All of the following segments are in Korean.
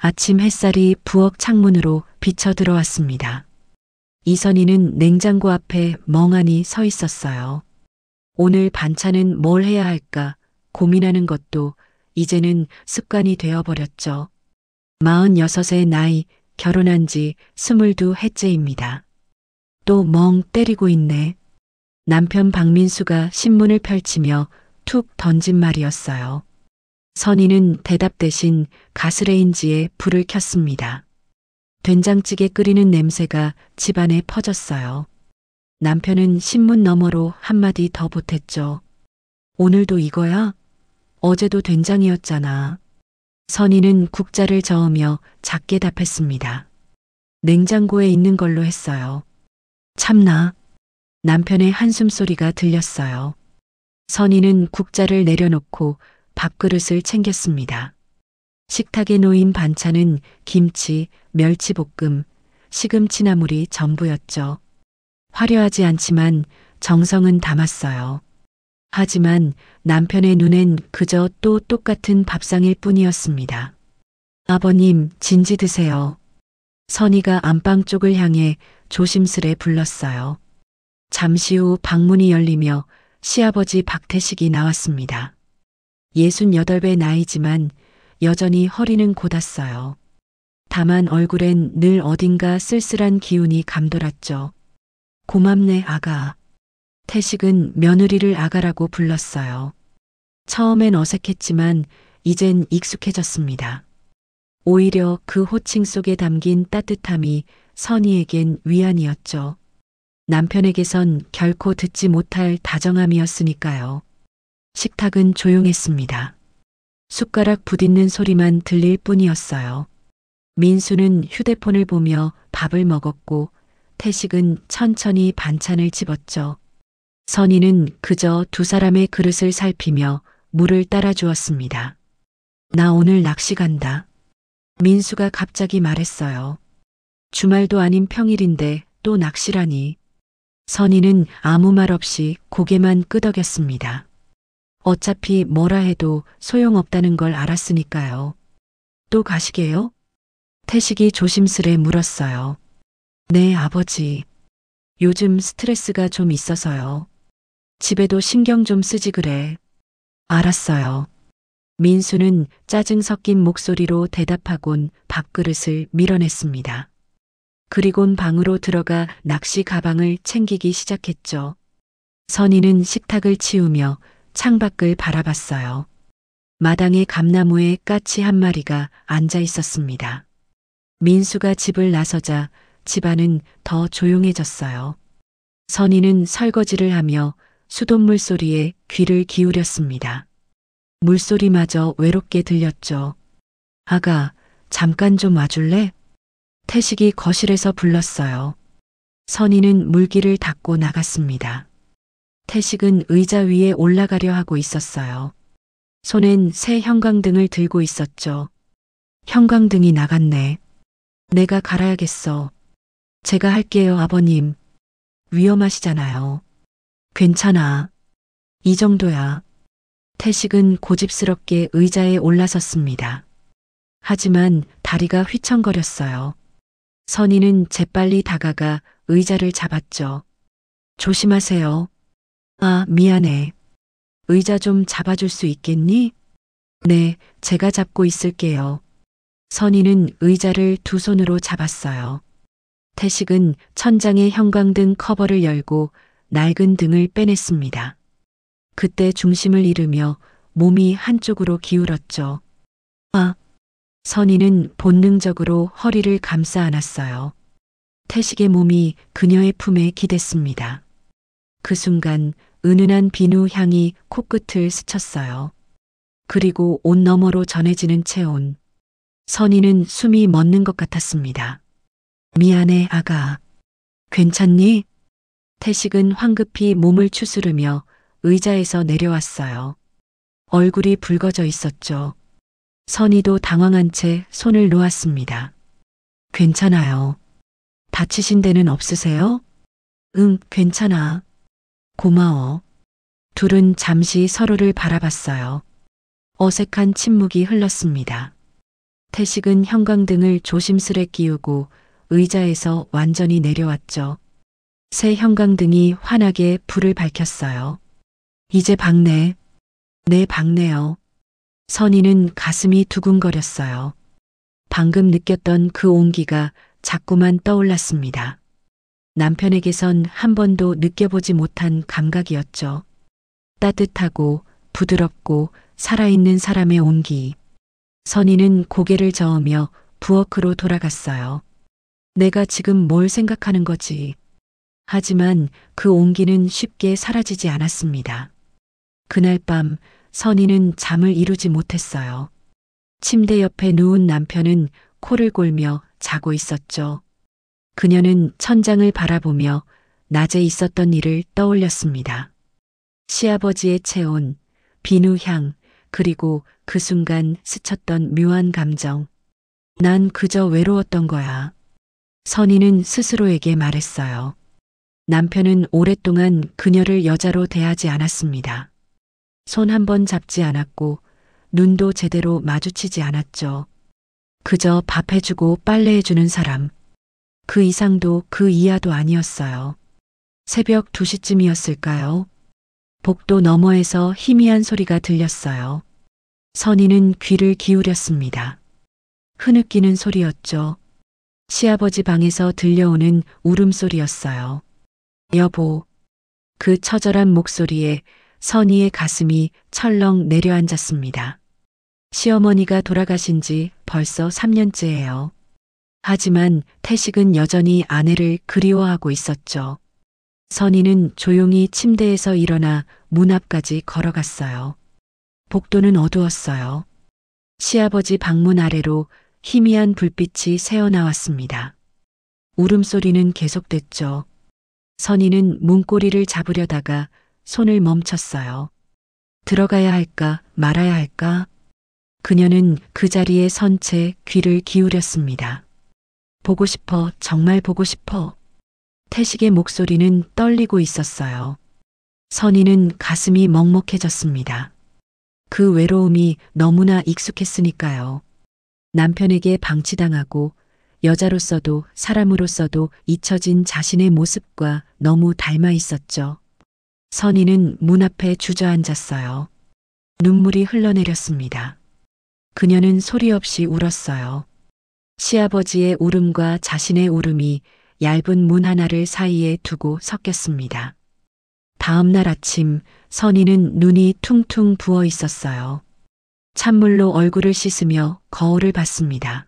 아침 햇살이 부엌 창문으로 비쳐 들어왔습니다. 이선희는 냉장고 앞에 멍하니 서 있었어요. 오늘 반찬은 뭘 해야 할까 고민하는 것도 이제는 습관이 되어버렸죠. 46의 나이, 결혼한 지 22해째입니다. 또 멍 때리고 있네. 남편 박민수가 신문을 펼치며 툭 던진 말이었어요. 선희는 대답 대신 가스레인지에 불을 켰습니다. 된장찌개 끓이는 냄새가 집안에 퍼졌어요. 남편은 신문 너머로 한마디 더 보탰죠. 오늘도 이거야? 어제도 된장이었잖아. 선희는 국자를 저으며 작게 답했습니다. 냉장고에 있는 걸로 했어요. 참나. 남편의 한숨소리가 들렸어요. 선희는 국자를 내려놓고 밥그릇을 챙겼습니다. 식탁에 놓인 반찬은 김치, 멸치볶음, 시금치나물이 전부였죠. 화려하지 않지만 정성은 담았어요. 하지만 남편의 눈엔 그저 또 똑같은 밥상일 뿐이었습니다. 아버님, 진지 드세요. 선희가 안방 쪽을 향해 조심스레 불렀어요. 잠시 후 방문이 열리며 시아버지 박태식이 나왔습니다. 68의 나이지만 여전히 허리는 곧았어요. 다만 얼굴엔 늘 어딘가 쓸쓸한 기운이 감돌았죠. 고맙네, 아가. 태식은 며느리를 아가라고 불렀어요. 처음엔 어색했지만 이젠 익숙해졌습니다. 오히려 그 호칭 속에 담긴 따뜻함이 선희에겐 위안이었죠. 남편에게선 결코 듣지 못할 다정함이었으니까요. 식탁은 조용했습니다. 숟가락 부딪는 소리만 들릴 뿐이었어요. 민수는 휴대폰을 보며 밥을 먹었고 태식은 천천히 반찬을 집었죠. 선희는 그저 두 사람의 그릇을 살피며 물을 따라 주었습니다. 나 오늘 낚시 간다. 민수가 갑자기 말했어요. 주말도 아닌 평일인데 또 낚시라니. 선희는 아무 말 없이 고개만 끄덕였습니다. 어차피 뭐라 해도 소용없다는 걸 알았으니까요. 또 가시게요? 태식이 조심스레 물었어요. 네, 아버지. 요즘 스트레스가 좀 있어서요. 집에도 신경 좀 쓰지 그래. 알았어요. 민수는 짜증 섞인 목소리로 대답하곤 밥그릇을 밀어냈습니다. 그리곤 방으로 들어가 낚시 가방을 챙기기 시작했죠. 선희는 식탁을 치우며 창밖을 바라봤어요. 마당에 감나무에 까치 한 마리가 앉아 있었습니다. 민수가 집을 나서자 집안은 더 조용해졌어요. 선희는 설거지를 하며 수돗물 소리에 귀를 기울였습니다. 물소리마저 외롭게 들렸죠. 아가, 잠깐 좀 와줄래? 태식이 거실에서 불렀어요. 선희는 물기를 닦고 나갔습니다. 태식은 의자 위에 올라가려 하고 있었어요. 손엔 새 형광등을 들고 있었죠. 형광등이 나갔네. 내가 갈아야겠어. 제가 할게요, 아버님. 위험하시잖아요. 괜찮아. 이 정도야. 태식은 고집스럽게 의자에 올라섰습니다. 하지만 다리가 휘청거렸어요. 선희는 재빨리 다가가 의자를 잡았죠. 조심하세요. 아, 미안해. 의자 좀 잡아줄 수 있겠니? 네, 제가 잡고 있을게요. 선희는 의자를 두 손으로 잡았어요. 태식은 천장의 형광등 커버를 열고 낡은 등을 빼냈습니다. 그때 중심을 잃으며 몸이 한쪽으로 기울었죠. 아, 선희는 본능적으로 허리를 감싸 안았어요. 태식의 몸이 그녀의 품에 기댔습니다. 그 순간 은은한 비누 향이 코끝을 스쳤어요. 그리고 옷 너머로 전해지는 체온. 선희는 숨이 멎는 것 같았습니다. 미안해, 아가. 괜찮니? 태식은 황급히 몸을 추스르며 의자에서 내려왔어요. 얼굴이 붉어져 있었죠. 선희도 당황한 채 손을 놓았습니다. 괜찮아요. 다치신 데는 없으세요? 응, 괜찮아. 고마워. 둘은 잠시 서로를 바라봤어요. 어색한 침묵이 흘렀습니다. 태식은 형광등을 조심스레 끼우고 의자에서 완전히 내려왔죠. 새 형광등이 환하게 불을 밝혔어요. 이제 박네. 네, 박네요. 선희는 가슴이 두근거렸어요. 방금 느꼈던 그 온기가 자꾸만 떠올랐습니다. 남편에게선 한 번도 느껴보지 못한 감각이었죠. 따뜻하고 부드럽고 살아있는 사람의 온기. 선희는 고개를 저으며 부엌으로 돌아갔어요. 내가 지금 뭘 생각하는 거지? 하지만 그 온기는 쉽게 사라지지 않았습니다. 그날 밤 선희는 잠을 이루지 못했어요. 침대 옆에 누운 남편은 코를 골며 자고 있었죠. 그녀는 천장을 바라보며 낮에 있었던 일을 떠올렸습니다. 시아버지의 체온, 비누향, 그리고 그 순간 스쳤던 묘한 감정. 난 그저 외로웠던 거야. 선희는 스스로에게 말했어요. 남편은 오랫동안 그녀를 여자로 대하지 않았습니다. 손 한 번 잡지 않았고 눈도 제대로 마주치지 않았죠. 그저 밥 해주고 빨래 해주는 사람. 그 이상도 그 이하도 아니었어요. 새벽 2시쯤이었을까요? 복도 너머에서 희미한 소리가 들렸어요. 선희는 귀를 기울였습니다. 흐느끼는 소리였죠. 시아버지 방에서 들려오는 울음소리였어요. 여보. 그 처절한 목소리에 선희의 가슴이 철렁 내려앉았습니다. 시어머니가 돌아가신 지 벌써 3년째예요. 하지만 태식은 여전히 아내를 그리워하고 있었죠. 선희는 조용히 침대에서 일어나 문 앞까지 걸어갔어요. 복도는 어두웠어요. 시아버지 방문 아래로 희미한 불빛이 새어나왔습니다. 울음소리는 계속됐죠. 선희는 문고리를 잡으려다가 손을 멈췄어요. 들어가야 할까 말아야 할까? 그녀는 그 자리에 선 채 귀를 기울였습니다. 보고 싶어, 정말 보고 싶어. 태식의 목소리는 떨리고 있었어요. 선희는 가슴이 먹먹해졌습니다. 그 외로움이 너무나 익숙했으니까요. 남편에게 방치당하고 여자로서도 사람으로서도 잊혀진 자신의 모습과 너무 닮아 있었죠. 선희는 문 앞에 주저앉았어요. 눈물이 흘러내렸습니다. 그녀는 소리 없이 울었어요. 시아버지의 울음과 자신의 울음이 얇은 문 하나를 사이에 두고 섞였습니다. 다음 날 아침 선희는 눈이 퉁퉁 부어 있었어요. 찬물로 얼굴을 씻으며 거울을 봤습니다.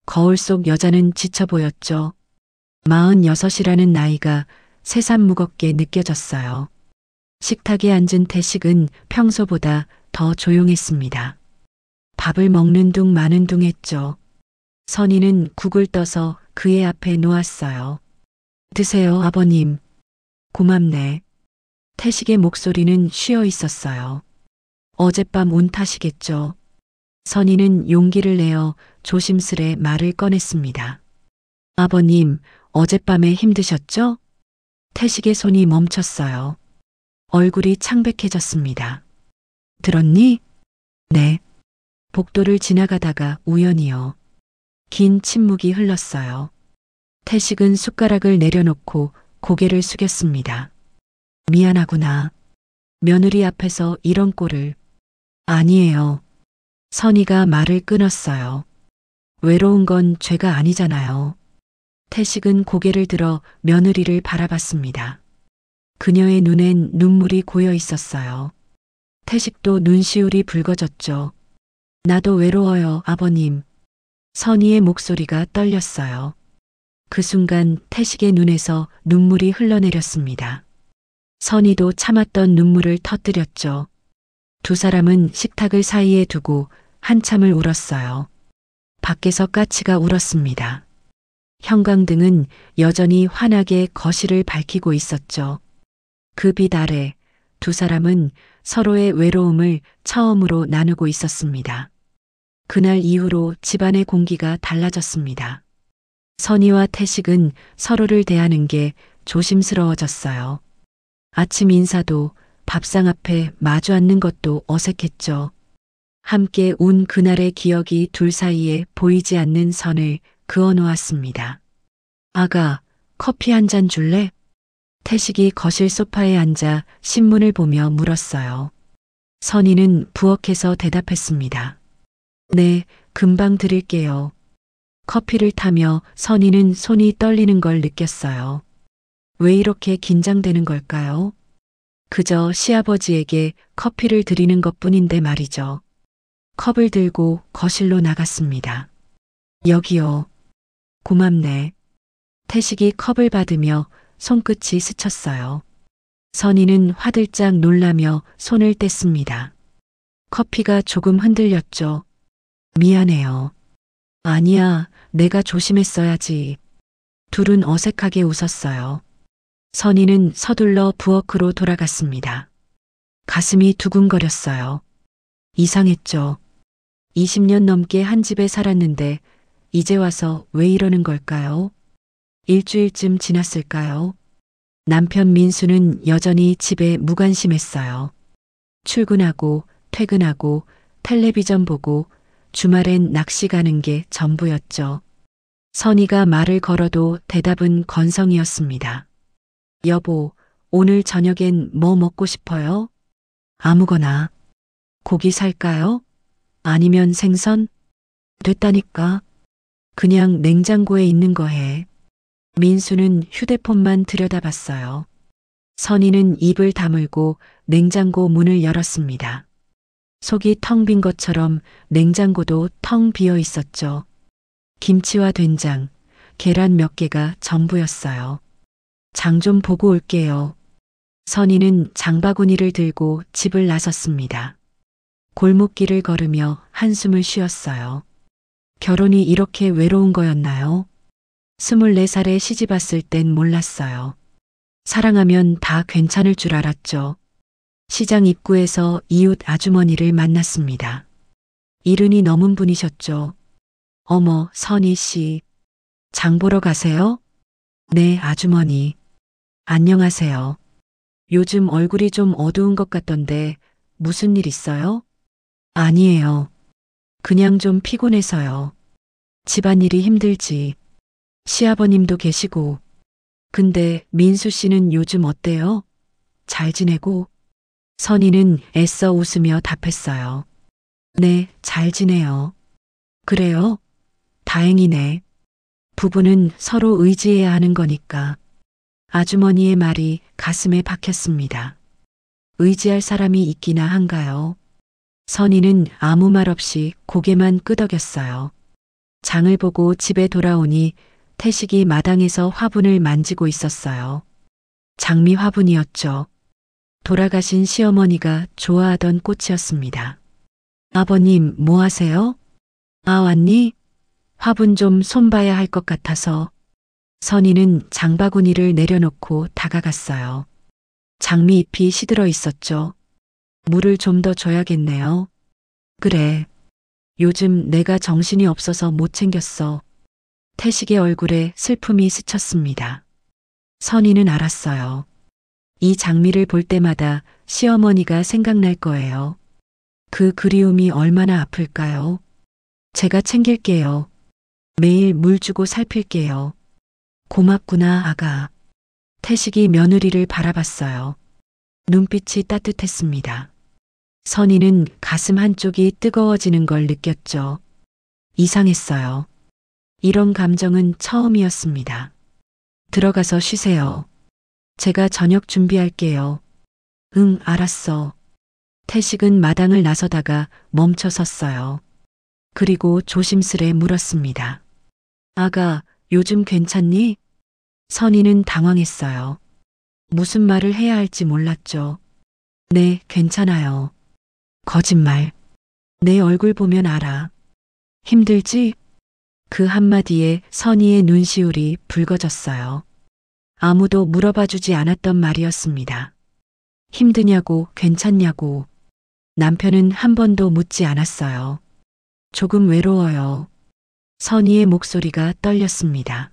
거울 속 여자는 지쳐 보였죠. 46이라는 나이가 새삼 무겁게 느껴졌어요. 식탁에 앉은 태식은 평소보다 더 조용했습니다. 밥을 먹는 둥 마는 둥 했죠. 선희는 국을 떠서 그의 앞에 놓았어요. 드세요, 아버님. 고맙네. 태식의 목소리는 쉬어 있었어요. 어젯밤 운 탓이겠죠. 선희는 용기를 내어 조심스레 말을 꺼냈습니다. 아버님, 어젯밤에 힘드셨죠? 태식의 손이 멈췄어요. 얼굴이 창백해졌습니다. 들었니? 네. 복도를 지나가다가 우연히요. 긴 침묵이 흘렀어요. 태식은 숟가락을 내려놓고 고개를 숙였습니다. 미안하구나. 며느리 앞에서 이런 꼴을. 아니에요. 선희가 말을 끊었어요. 외로운 건 죄가 아니잖아요. 태식은 고개를 들어 며느리를 바라봤습니다. 그녀의 눈엔 눈물이 고여 있었어요. 태식도 눈시울이 붉어졌죠. 나도 외로워요, 아버님. 선희의 목소리가 떨렸어요. 그 순간 태식의 눈에서 눈물이 흘러내렸습니다. 선희도 참았던 눈물을 터뜨렸죠. 두 사람은 식탁을 사이에 두고 한참을 울었어요. 밖에서 까치가 울었습니다. 형광등은 여전히 환하게 거실을 밝히고 있었죠. 그 빛 아래 두 사람은 서로의 외로움을 처음으로 나누고 있었습니다. 그날 이후로 집안의 공기가 달라졌습니다. 선희와 태식은 서로를 대하는 게 조심스러워졌어요. 아침 인사도 밥상 앞에 마주 앉는 것도 어색했죠. 함께 운 그날의 기억이 둘 사이에 보이지 않는 선을 그어 놓았습니다. 아가, 커피 한 잔 줄래? 태식이 거실 소파에 앉아 신문을 보며 물었어요. 선희는 부엌에서 대답했습니다. 네, 금방 드릴게요. 커피를 타며 선희는 손이 떨리는 걸 느꼈어요. 왜 이렇게 긴장되는 걸까요? 그저 시아버지에게 커피를 드리는 것뿐인데 말이죠. 컵을 들고 거실로 나갔습니다. 여기요. 고맙네. 태식이 컵을 받으며 손끝이 스쳤어요. 선희는 화들짝 놀라며 손을 뗐습니다. 커피가 조금 흔들렸죠. 미안해요. 아니야, 내가 조심했어야지. 둘은 어색하게 웃었어요. 선희는 서둘러 부엌으로 돌아갔습니다. 가슴이 두근거렸어요. 이상했죠. 20년 넘게 한 집에 살았는데 이제 와서 왜 이러는 걸까요? 일주일쯤 지났을까요? 남편 민수는 여전히 집에 무관심했어요. 출근하고 퇴근하고 텔레비전 보고 주말엔 낚시 가는 게 전부였죠. 선희가 말을 걸어도 대답은 건성이었습니다. 여보, 오늘 저녁엔 뭐 먹고 싶어요? 아무거나. 고기 살까요? 아니면 생선? 됐다니까. 그냥 냉장고에 있는 거 해. 민수는 휴대폰만 들여다봤어요. 선희는 입을 다물고 냉장고 문을 열었습니다. 속이 텅 빈 것처럼 냉장고도 텅 비어 있었죠. 김치와 된장, 계란 몇 개가 전부였어요. 장 좀 보고 올게요. 선희는 장바구니를 들고 집을 나섰습니다. 골목길을 걸으며 한숨을 쉬었어요. 결혼이 이렇게 외로운 거였나요? 24살에 시집 왔을 땐 몰랐어요. 사랑하면 다 괜찮을 줄 알았죠. 시장 입구에서 이웃 아주머니를 만났습니다. 이른이 넘은 분이셨죠. 어머, 선희 씨. 장 보러 가세요? 네, 아주머니. 안녕하세요. 요즘 얼굴이 좀 어두운 것 같던데 무슨 일 있어요? 아니에요. 그냥 좀 피곤해서요. 집안일이 힘들지. 시아버님도 계시고. 근데 민수 씨는 요즘 어때요? 잘 지내고? 선희는 애써 웃으며 답했어요. 네, 잘 지내요. 그래요? 다행이네. 부부는 서로 의지해야 하는 거니까. 아주머니의 말이 가슴에 박혔습니다. 의지할 사람이 있기나 한가요? 선희는 아무 말 없이 고개만 끄덕였어요. 장을 보고 집에 돌아오니 태식이 마당에서 화분을 만지고 있었어요. 장미 화분이었죠. 돌아가신 시어머니가 좋아하던 꽃이었습니다. 아버님, 뭐 하세요? 아, 왔니? 화분 좀 손봐야 할 것 같아서. 선희는 장바구니를 내려놓고 다가갔어요. 장미잎이 시들어 있었죠. 물을 좀 더 줘야겠네요. 그래. 요즘 내가 정신이 없어서 못 챙겼어. 태식의 얼굴에 슬픔이 스쳤습니다. 선희는 알았어요. 이 장미를 볼 때마다 시어머니가 생각날 거예요. 그 그리움이 얼마나 아플까요? 제가 챙길게요. 매일 물 주고 살필게요. 고맙구나, 아가. 태식이 며느리를 바라봤어요. 눈빛이 따뜻했습니다. 선희는 가슴 한쪽이 뜨거워지는 걸 느꼈죠. 이상했어요. 이런 감정은 처음이었습니다. 들어가서 쉬세요. 제가 저녁 준비할게요. 응, 알았어. 태식은 마당을 나서다가 멈춰 섰어요. 그리고 조심스레 물었습니다. 아가, 요즘 괜찮니? 선희는 당황했어요. 무슨 말을 해야 할지 몰랐죠. 네, 괜찮아요. 거짓말. 내 얼굴 보면 알아. 힘들지? 그 한마디에 선희의 눈시울이 붉어졌어요. 아무도 물어봐주지 않았던 말이었습니다. 힘드냐고, 괜찮냐고. 남편은 한 번도 묻지 않았어요. 조금 외로워요. 선희의 목소리가 떨렸습니다.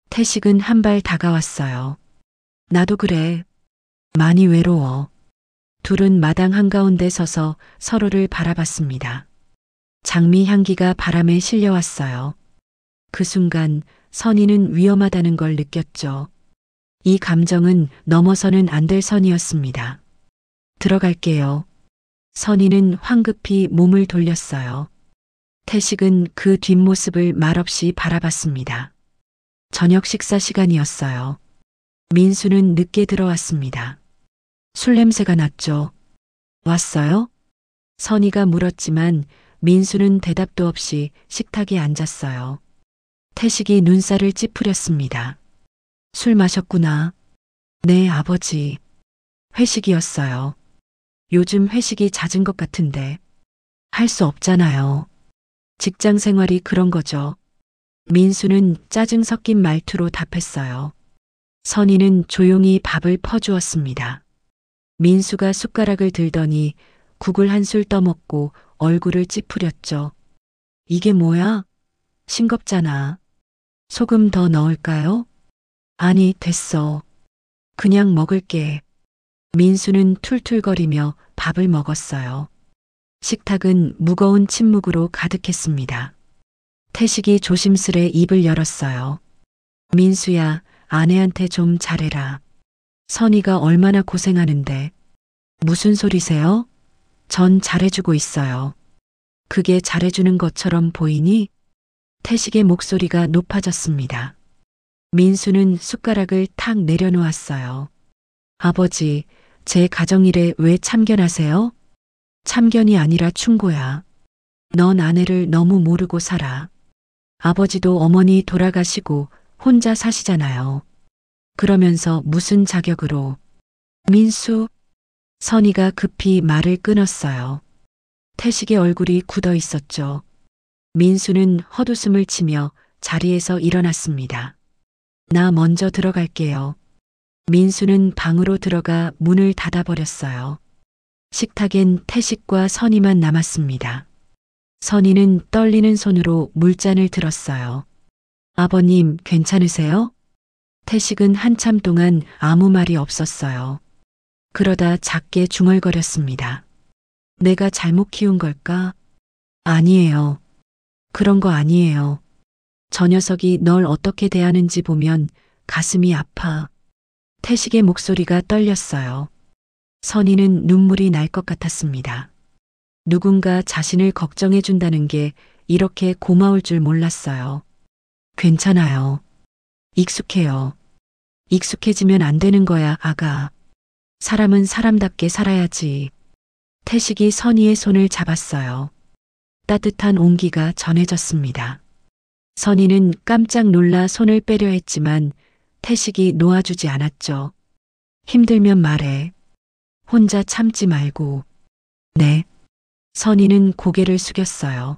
태식은 한 발 다가왔어요. 나도 그래. 많이 외로워. 둘은 마당 한가운데 서서 서로를 바라봤습니다. 장미 향기가 바람에 실려왔어요. 그 순간 선희는 위험하다는 걸 느꼈죠. 이 감정은 넘어서는 안 될 선이었습니다. 들어갈게요. 선희는 황급히 몸을 돌렸어요. 태식은 그 뒷모습을 말없이 바라봤습니다. 저녁 식사 시간이었어요. 민수는 늦게 들어왔습니다. 술 냄새가 났죠. 왔어요? 선희가 물었지만 민수는 대답도 없이 식탁에 앉았어요. 태식이 눈살을 찌푸렸습니다. 술 마셨구나. 네, 아버지. 회식이었어요. 요즘 회식이 잦은 것 같은데. 할 수 없잖아요. 직장 생활이 그런 거죠. 민수는 짜증 섞인 말투로 답했어요. 선희는 조용히 밥을 퍼주었습니다. 민수가 숟가락을 들더니 국을 한 술 떠먹고 얼굴을 찌푸렸죠. 이게 뭐야? 싱겁잖아. 소금 더 넣을까요? 아니, 됐어. 그냥 먹을게. 민수는 툴툴거리며 밥을 먹었어요. 식탁은 무거운 침묵으로 가득했습니다. 태식이 조심스레 입을 열었어요. 민수야, 아내한테 좀 잘해라. 선희가 얼마나 고생하는데. 무슨 소리세요? 전 잘해주고 있어요. 그게 잘해주는 것처럼 보이니? 태식의 목소리가 높아졌습니다. 민수는 숟가락을 탁 내려놓았어요. 아버지, 제 가정일에 왜 참견하세요? 참견이 아니라 충고야. 넌 아내를 너무 모르고 살아. 아버지도 어머니 돌아가시고 혼자 사시잖아요. 그러면서 무슨 자격으로. 민수. 선희가 급히 말을 끊었어요. 태식의 얼굴이 굳어 있었죠. 민수는 헛웃음을 치며 자리에서 일어났습니다. 나 먼저 들어갈게요. 민수는 방으로 들어가 문을 닫아버렸어요. 식탁엔 태식과 선희만 남았습니다. 선희는 떨리는 손으로 물잔을 들었어요. 아버님, 괜찮으세요? 태식은 한참 동안 아무 말이 없었어요. 그러다 작게 중얼거렸습니다. 내가 잘못 키운 걸까? 아니에요. 그런 거 아니에요. 저 녀석이 널 어떻게 대하는지 보면 가슴이 아파. 태식의 목소리가 떨렸어요. 선희는 눈물이 날 것 같았습니다. 누군가 자신을 걱정해 준다는 게 이렇게 고마울 줄 몰랐어요. 괜찮아요. 익숙해요. 익숙해지면 안 되는 거야, 아가. 사람은 사람답게 살아야지. 태식이 선희의 손을 잡았어요. 따뜻한 온기가 전해졌습니다. 선희는 깜짝 놀라 손을 빼려 했지만 태식이 놓아주지 않았죠. 힘들면 말해. 혼자 참지 말고. 네. 선희는 고개를 숙였어요.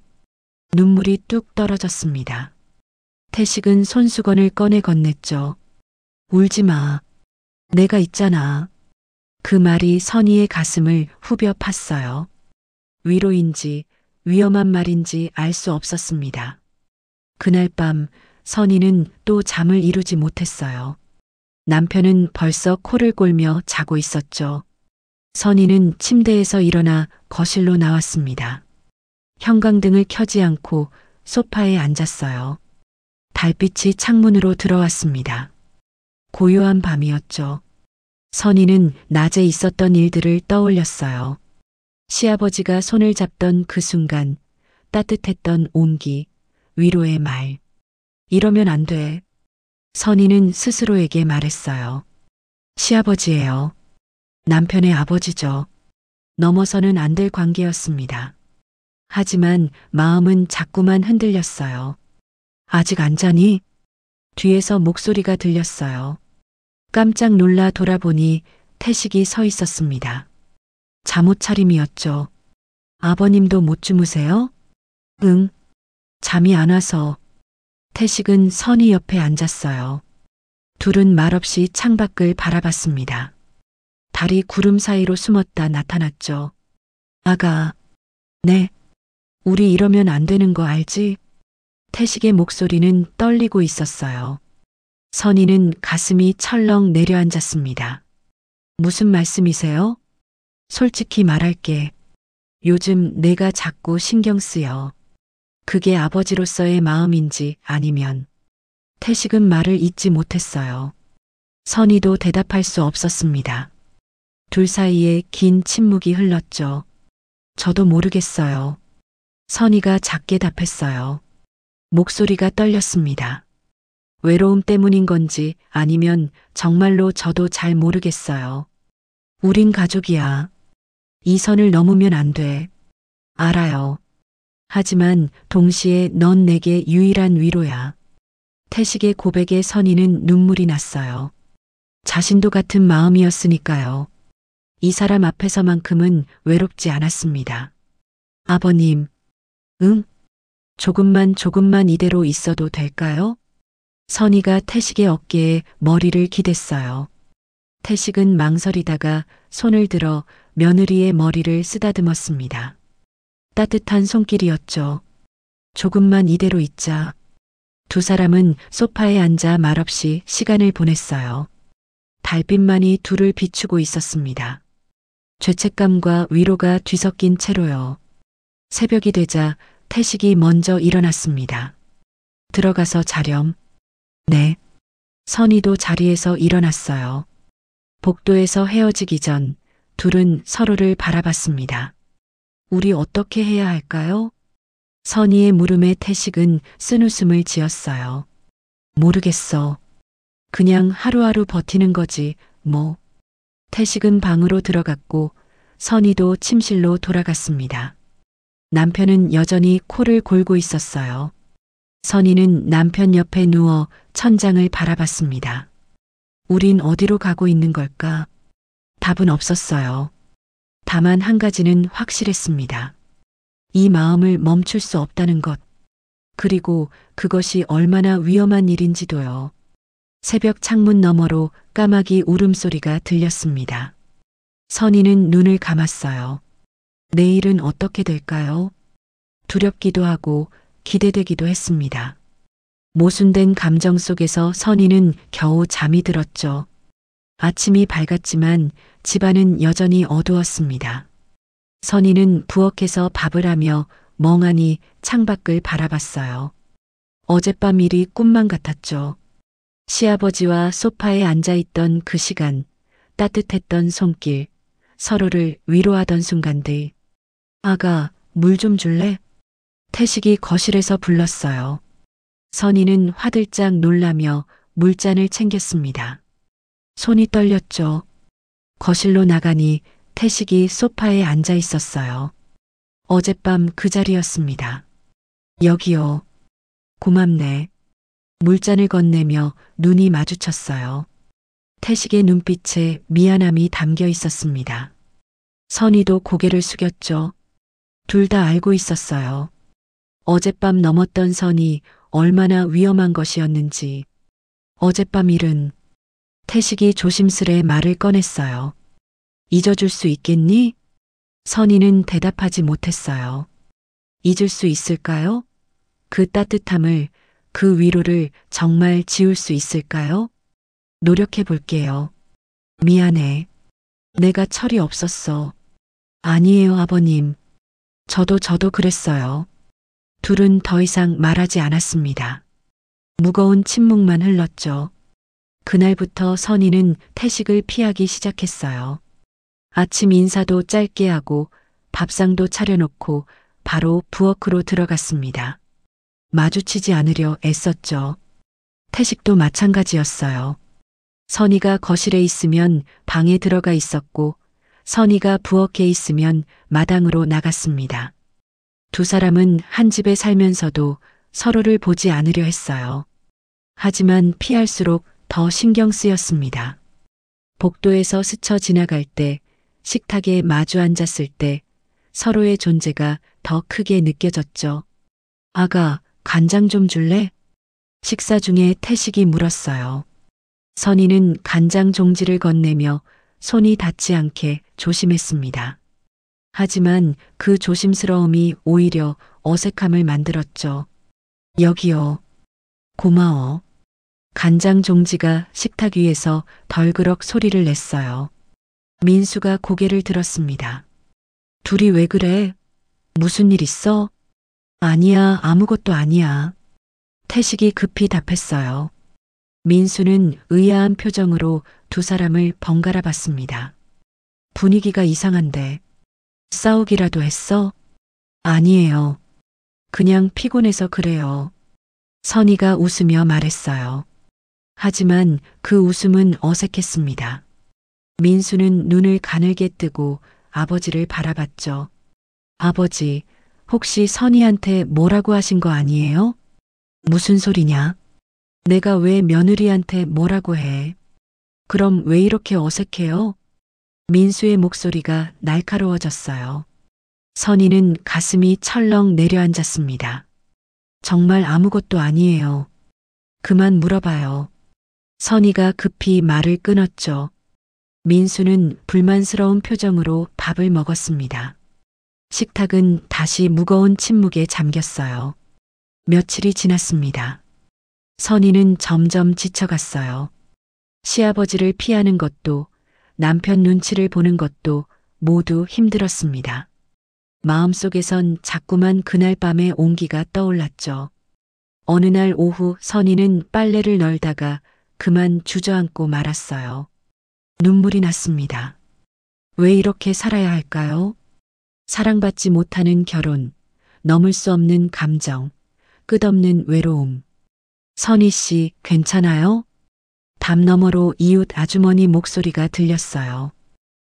눈물이 뚝 떨어졌습니다. 태식은 손수건을 꺼내 건넸죠. 울지 마. 내가 있잖아. 그 말이 선희의 가슴을 후벼 팠어요. 위로인지 위험한 말인지 알 수 없었습니다. 그날 밤 선희는 또 잠을 이루지 못했어요. 남편은 벌써 코를 골며 자고 있었죠. 선희는 침대에서 일어나 거실로 나왔습니다. 형광등을 켜지 않고 소파에 앉았어요. 달빛이 창문으로 들어왔습니다. 고요한 밤이었죠. 선희는 낮에 있었던 일들을 떠올렸어요. 시아버지가 손을 잡던 그 순간, 따뜻했던 온기, 위로의 말. 이러면 안 돼. 선희는 스스로에게 말했어요. 시아버지예요. 남편의 아버지죠. 넘어서는 안 될 관계였습니다. 하지만 마음은 자꾸만 흔들렸어요. 아직 안 자니? 뒤에서 목소리가 들렸어요. 깜짝 놀라 돌아보니 태식이 서 있었습니다. 잠옷 차림이었죠. 아버님도 못 주무세요? 응. 잠이 안 와서. 태식은 선희 옆에 앉았어요. 둘은 말없이 창밖을 바라봤습니다. 달이 구름 사이로 숨었다 나타났죠. 아가. 네. 우리 이러면 안 되는 거 알지? 태식의 목소리는 떨리고 있었어요. 선희는 가슴이 철렁 내려앉았습니다. 무슨 말씀이세요? 솔직히 말할게. 요즘 내가 자꾸 신경 쓰여. 그게 아버지로서의 마음인지 아니면 태식은 말을 잇지 못했어요. 선희도 대답할 수 없었습니다. 둘 사이에 긴 침묵이 흘렀죠. 저도 모르겠어요. 선희가 작게 답했어요. 목소리가 떨렸습니다. 외로움 때문인 건지 아니면 정말로 저도 잘 모르겠어요. 우린 가족이야. 이 선을 넘으면 안 돼. 알아요. 하지만 동시에 넌 내게 유일한 위로야. 태식의 고백에 선희는 눈물이 났어요. 자신도 같은 마음이었으니까요. 이 사람 앞에서만큼은 외롭지 않았습니다. 아버님, 응? 조금만 이대로 있어도 될까요? 선희가 태식의 어깨에 머리를 기댔어요. 태식은 망설이다가 손을 들어 며느리의 머리를 쓰다듬었습니다. 따뜻한 손길이었죠. 조금만 이대로 있자. 두 사람은 소파에 앉아 말없이 시간을 보냈어요. 달빛만이 둘을 비추고 있었습니다. 죄책감과 위로가 뒤섞인 채로요. 새벽이 되자 태식이 먼저 일어났습니다. 들어가서 자렴. 네. 선희도 자리에서 일어났어요. 복도에서 헤어지기 전 둘은 서로를 바라봤습니다. 우리 어떻게 해야 할까요? 선희의 물음에 태식은 쓴웃음을 지었어요. 모르겠어. 그냥 하루하루 버티는 거지, 뭐. 태식은 방으로 들어갔고 선희도 침실로 돌아갔습니다. 남편은 여전히 코를 골고 있었어요. 선희는 남편 옆에 누워 천장을 바라봤습니다. 우린 어디로 가고 있는 걸까? 답은 없었어요. 다만 한 가지는 확실했습니다. 이 마음을 멈출 수 없다는 것. 그리고 그것이 얼마나 위험한 일인지도요. 새벽 창문 너머로 까마귀 울음소리가 들렸습니다. 선희는 눈을 감았어요. 내일은 어떻게 될까요? 두렵기도 하고 기대되기도 했습니다. 모순된 감정 속에서 선희는 겨우 잠이 들었죠. 아침이 밝았지만 집안은 여전히 어두웠습니다. 선희는 부엌에서 밥을 하며 멍하니 창밖을 바라봤어요. 어젯밤 일이 꿈만 같았죠. 시아버지와 소파에 앉아있던 그 시간, 따뜻했던 손길, 서로를 위로하던 순간들. 아가, 물 좀 줄래? 태식이 거실에서 불렀어요. 선희는 화들짝 놀라며 물잔을 챙겼습니다. 손이 떨렸죠. 거실로 나가니 태식이 소파에 앉아 있었어요. 어젯밤 그 자리였습니다. 여기요. 고맙네. 물잔을 건네며 눈이 마주쳤어요. 태식의 눈빛에 미안함이 담겨 있었습니다. 선희도 고개를 숙였죠. 둘 다 알고 있었어요. 어젯밤 넘었던 선이 얼마나 위험한 것이었는지. 어젯밤 일은 태식이 조심스레 말을 꺼냈어요. 잊어줄 수 있겠니? 선희는 대답하지 못했어요. 잊을 수 있을까요? 그 따뜻함을, 그 위로를 정말 지울 수 있을까요? 노력해 볼게요. 미안해. 내가 철이 없었어. 아니에요, 아버님. 저도 그랬어요. 둘은 더 이상 말하지 않았습니다. 무거운 침묵만 흘렀죠. 그날부터 선희는 태식을 피하기 시작했어요. 아침 인사도 짧게 하고 밥상도 차려놓고 바로 부엌으로 들어갔습니다. 마주치지 않으려 애썼죠. 태식도 마찬가지였어요. 선희가 거실에 있으면 방에 들어가 있었고 선희가 부엌에 있으면 마당으로 나갔습니다. 두 사람은 한 집에 살면서도 서로를 보지 않으려 했어요. 하지만 피할수록 더 신경 쓰였습니다. 복도에서 스쳐 지나갈 때, 식탁에 마주 앉았을 때 서로의 존재가 더 크게 느껴졌죠. 아가, 간장 좀 줄래? 식사 중에 태식이 물었어요. 선희는 간장 종지를 건네며 손이 닿지 않게 조심했습니다. 하지만 그 조심스러움이 오히려 어색함을 만들었죠. 여기요. 고마워. 간장 종지가 식탁 위에서 덜그럭 소리를 냈어요. 민수가 고개를 들었습니다. 둘이 왜 그래? 무슨 일 있어? 아니야, 아무것도 아니야. 태식이 급히 답했어요. 민수는 의아한 표정으로 두 사람을 번갈아 봤습니다. 분위기가 이상한데 싸우기라도 했어? 아니에요. 그냥 피곤해서 그래요. 선희가 웃으며 말했어요. 하지만 그 웃음은 어색했습니다. 민수는 눈을 가늘게 뜨고 아버지를 바라봤죠. 아버지, 혹시 선희한테 뭐라고 하신 거 아니에요? 무슨 소리냐? 내가 왜 며느리한테 뭐라고 해? 그럼 왜 이렇게 어색해요? 민수의 목소리가 날카로워졌어요. 선희는 가슴이 철렁 내려앉았습니다. 정말 아무것도 아니에요. 그만 물어봐요. 선희가 급히 말을 끊었죠. 민수는 불만스러운 표정으로 밥을 먹었습니다. 식탁은 다시 무거운 침묵에 잠겼어요. 며칠이 지났습니다. 선희는 점점 지쳐갔어요. 시아버지를 피하는 것도 남편 눈치를 보는 것도 모두 힘들었습니다. 마음속에선 자꾸만 그날 밤의 온기가 떠올랐죠. 어느 날 오후 선희는 빨래를 널다가 그만 주저앉고 말았어요. 눈물이 났습니다. 왜 이렇게 살아야 할까요? 사랑받지 못하는 결혼, 넘을 수 없는 감정, 끝없는 외로움. 선희 씨, 괜찮아요? 담 너머로 이웃 아주머니 목소리가 들렸어요.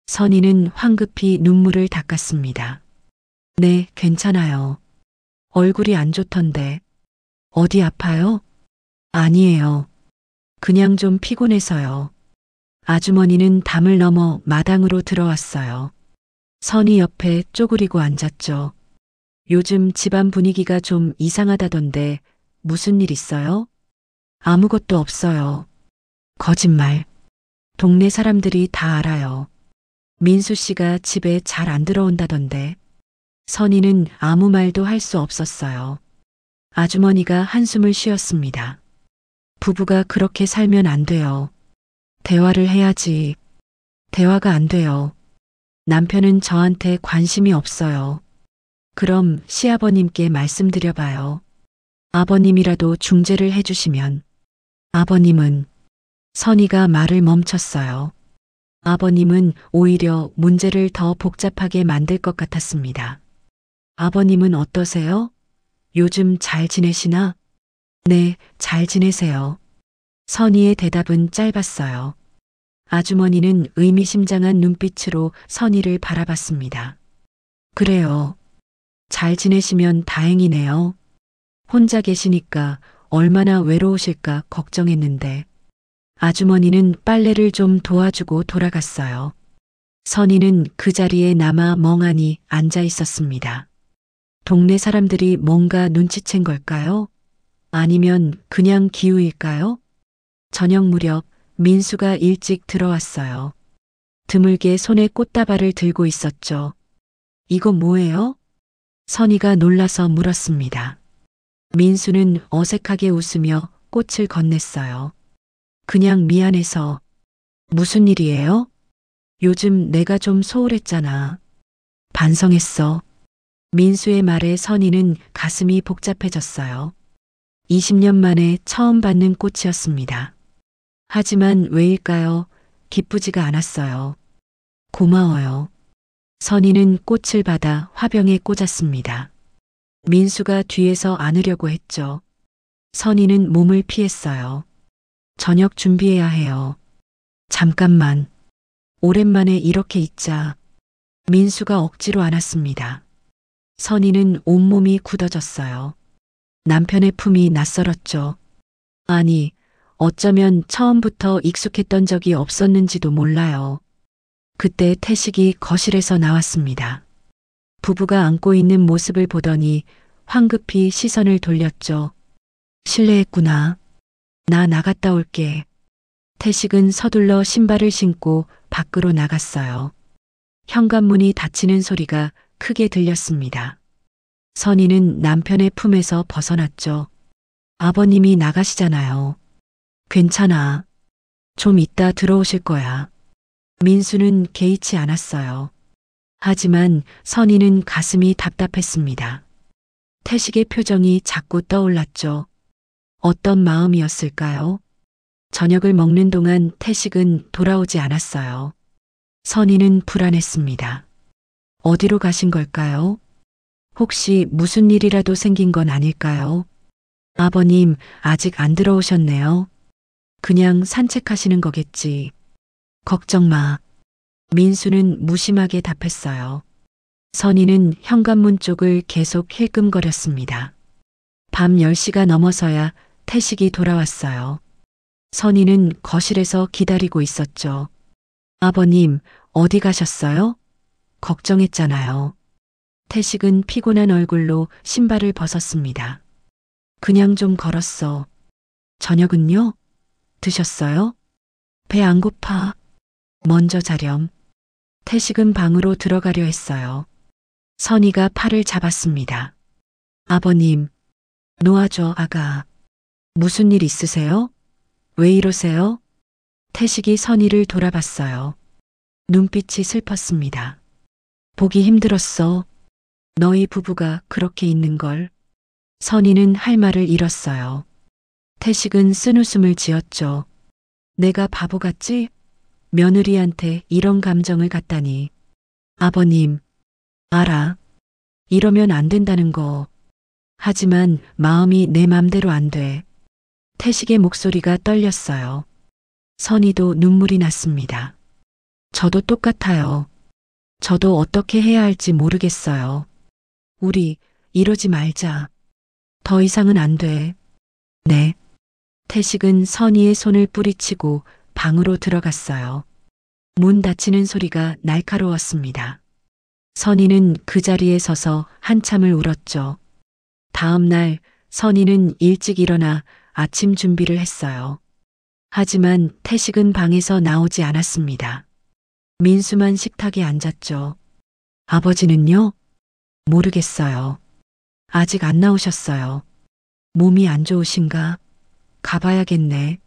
선희는 황급히 눈물을 닦았습니다. 네, 괜찮아요. 얼굴이 안 좋던데. 어디 아파요? 아니에요. 그냥 좀 피곤해서요. 아주머니는 담을 넘어 마당으로 들어왔어요. 선희 옆에 쪼그리고 앉았죠. 요즘 집안 분위기가 좀 이상하다던데 무슨 일 있어요? 아무것도 없어요. 거짓말. 동네 사람들이 다 알아요. 민수 씨가 집에 잘 안 들어온다던데. 선희는 아무 말도 할 수 없었어요. 아주머니가 한숨을 쉬었습니다. 부부가 그렇게 살면 안 돼요. 대화를 해야지. 대화가 안 돼요. 남편은 저한테 관심이 없어요. 그럼 시아버님께 말씀드려봐요. 아버님이라도 중재를 해주시면. 아버님은 선희가 말을 멈췄어요. 아버님은 오히려 문제를 더 복잡하게 만들 것 같았습니다. 아버님은 어떠세요? 요즘 잘 지내시나? 네, 잘 지내세요. 선희의 대답은 짧았어요. 아주머니는 의미심장한 눈빛으로 선희를 바라봤습니다. 그래요. 잘 지내시면 다행이네요. 혼자 계시니까 얼마나 외로우실까 걱정했는데. 아주머니는 빨래를 좀 도와주고 돌아갔어요. 선희는 그 자리에 남아 멍하니 앉아 있었습니다. 동네 사람들이 뭔가 눈치챈 걸까요? 아니면 그냥 기우일까요? 저녁 무렵 민수가 일찍 들어왔어요. 드물게 손에 꽃다발을 들고 있었죠. 이거 뭐예요? 선희가 놀라서 물었습니다. 민수는 어색하게 웃으며 꽃을 건넸어요. 그냥 미안해서. 무슨 일이에요? 요즘 내가 좀 소홀했잖아. 반성했어. 민수의 말에 선희는 가슴이 복잡해졌어요. 20년 만에 처음 받는 꽃이었습니다. 하지만 왜일까요? 기쁘지가 않았어요. 고마워요. 선희는 꽃을 받아 화병에 꽂았습니다. 민수가 뒤에서 안으려고 했죠. 선희는 몸을 피했어요. 저녁 준비해야 해요. 잠깐만. 오랜만에 이렇게 있자. 민수가 억지로 안았습니다. 선희는 온몸이 굳어졌어요. 남편의 품이 낯설었죠. 아니, 어쩌면 처음부터 익숙했던 적이 없었는지도 몰라요. 그때 태식이 거실에서 나왔습니다. 부부가 안고 있는 모습을 보더니 황급히 시선을 돌렸죠. 실례했구나. 나 나갔다 올게. 태식은 서둘러 신발을 신고 밖으로 나갔어요. 현관문이 닫히는 소리가 크게 들렸습니다. 선희는 남편의 품에서 벗어났죠. 아버님이 나가시잖아요. 괜찮아. 좀 이따 들어오실 거야. 민수는 개의치 않았어요. 하지만 선희는 가슴이 답답했습니다. 태식의 표정이 자꾸 떠올랐죠. 어떤 마음이었을까요? 저녁을 먹는 동안 태식은 돌아오지 않았어요. 선희는 불안했습니다. 어디로 가신 걸까요? 혹시 무슨 일이라도 생긴 건 아닐까요? 아버님, 아직 안 들어오셨네요. 그냥 산책하시는 거겠지. 걱정 마. 민수는 무심하게 답했어요. 선희는 현관문 쪽을 계속 힐끔거렸습니다. 밤 10시가 넘어서야 태식이 돌아왔어요. 선희는 거실에서 기다리고 있었죠. 아버님, 어디 가셨어요? 걱정했잖아요. 태식은 피곤한 얼굴로 신발을 벗었습니다. 그냥 좀 걸었어. 저녁은요? 드셨어요? 배 안 고파. 먼저 자렴. 태식은 방으로 들어가려 했어요. 선희가 팔을 잡았습니다. 아버님, 놓아줘, 아가. 무슨 일 있으세요? 왜 이러세요? 태식이 선희를 돌아봤어요. 눈빛이 슬펐습니다. 보기 힘들었어. 너희 부부가 그렇게 있는 걸. 선희는 할 말을 잃었어요. 태식은 쓴웃음을 지었죠. 내가 바보 같지? 며느리한테 이런 감정을 갖다니. 아버님, 알아. 이러면 안 된다는 거. 하지만 마음이 내 맘대로 안 돼. 태식의 목소리가 떨렸어요. 선희도 눈물이 났습니다. 저도 똑같아요. 저도 어떻게 해야 할지 모르겠어요. 우리 이러지 말자. 더 이상은 안 돼. 네. 태식은 선희의 손을 뿌리치고 방으로 들어갔어요. 문 닫히는 소리가 날카로웠습니다. 선희는 그 자리에 서서 한참을 울었죠. 다음 날 선희는 일찍 일어나 아침 준비를 했어요. 하지만 태식은 방에서 나오지 않았습니다. 민수만 식탁에 앉았죠. 아버지는요? 모르겠어요. 아직 안 나오셨어요. 몸이 안 좋으신가? 가봐야겠네.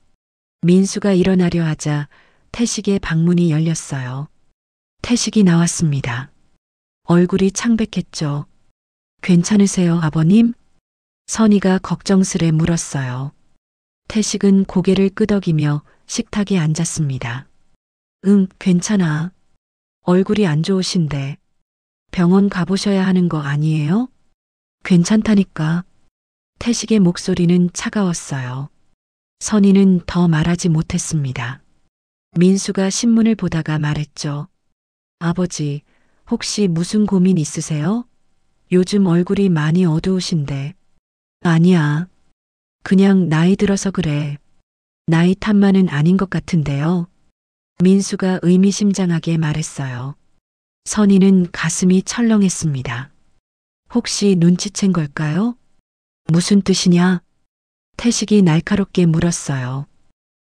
민수가 일어나려 하자 태식의 방문이 열렸어요. 태식이 나왔습니다. 얼굴이 창백했죠. 괜찮으세요, 아버님? 선희가 걱정스레 물었어요. 태식은 고개를 끄덕이며 식탁에 앉았습니다. 응, 괜찮아. 얼굴이 안 좋으신데 병원 가보셔야 하는 거 아니에요? 괜찮다니까. 태식의 목소리는 차가웠어요. 선희는 더 말하지 못했습니다. 민수가 신문을 보다가 말했죠. 아버지, 혹시 무슨 고민 있으세요? 요즘 얼굴이 많이 어두우신데. 아니야. 그냥 나이 들어서 그래. 나이 탓만은 아닌 것 같은데요. 민수가 의미심장하게 말했어요. 선희는 가슴이 철렁했습니다. 혹시 눈치챈 걸까요? 무슨 뜻이냐? 태식이 날카롭게 물었어요.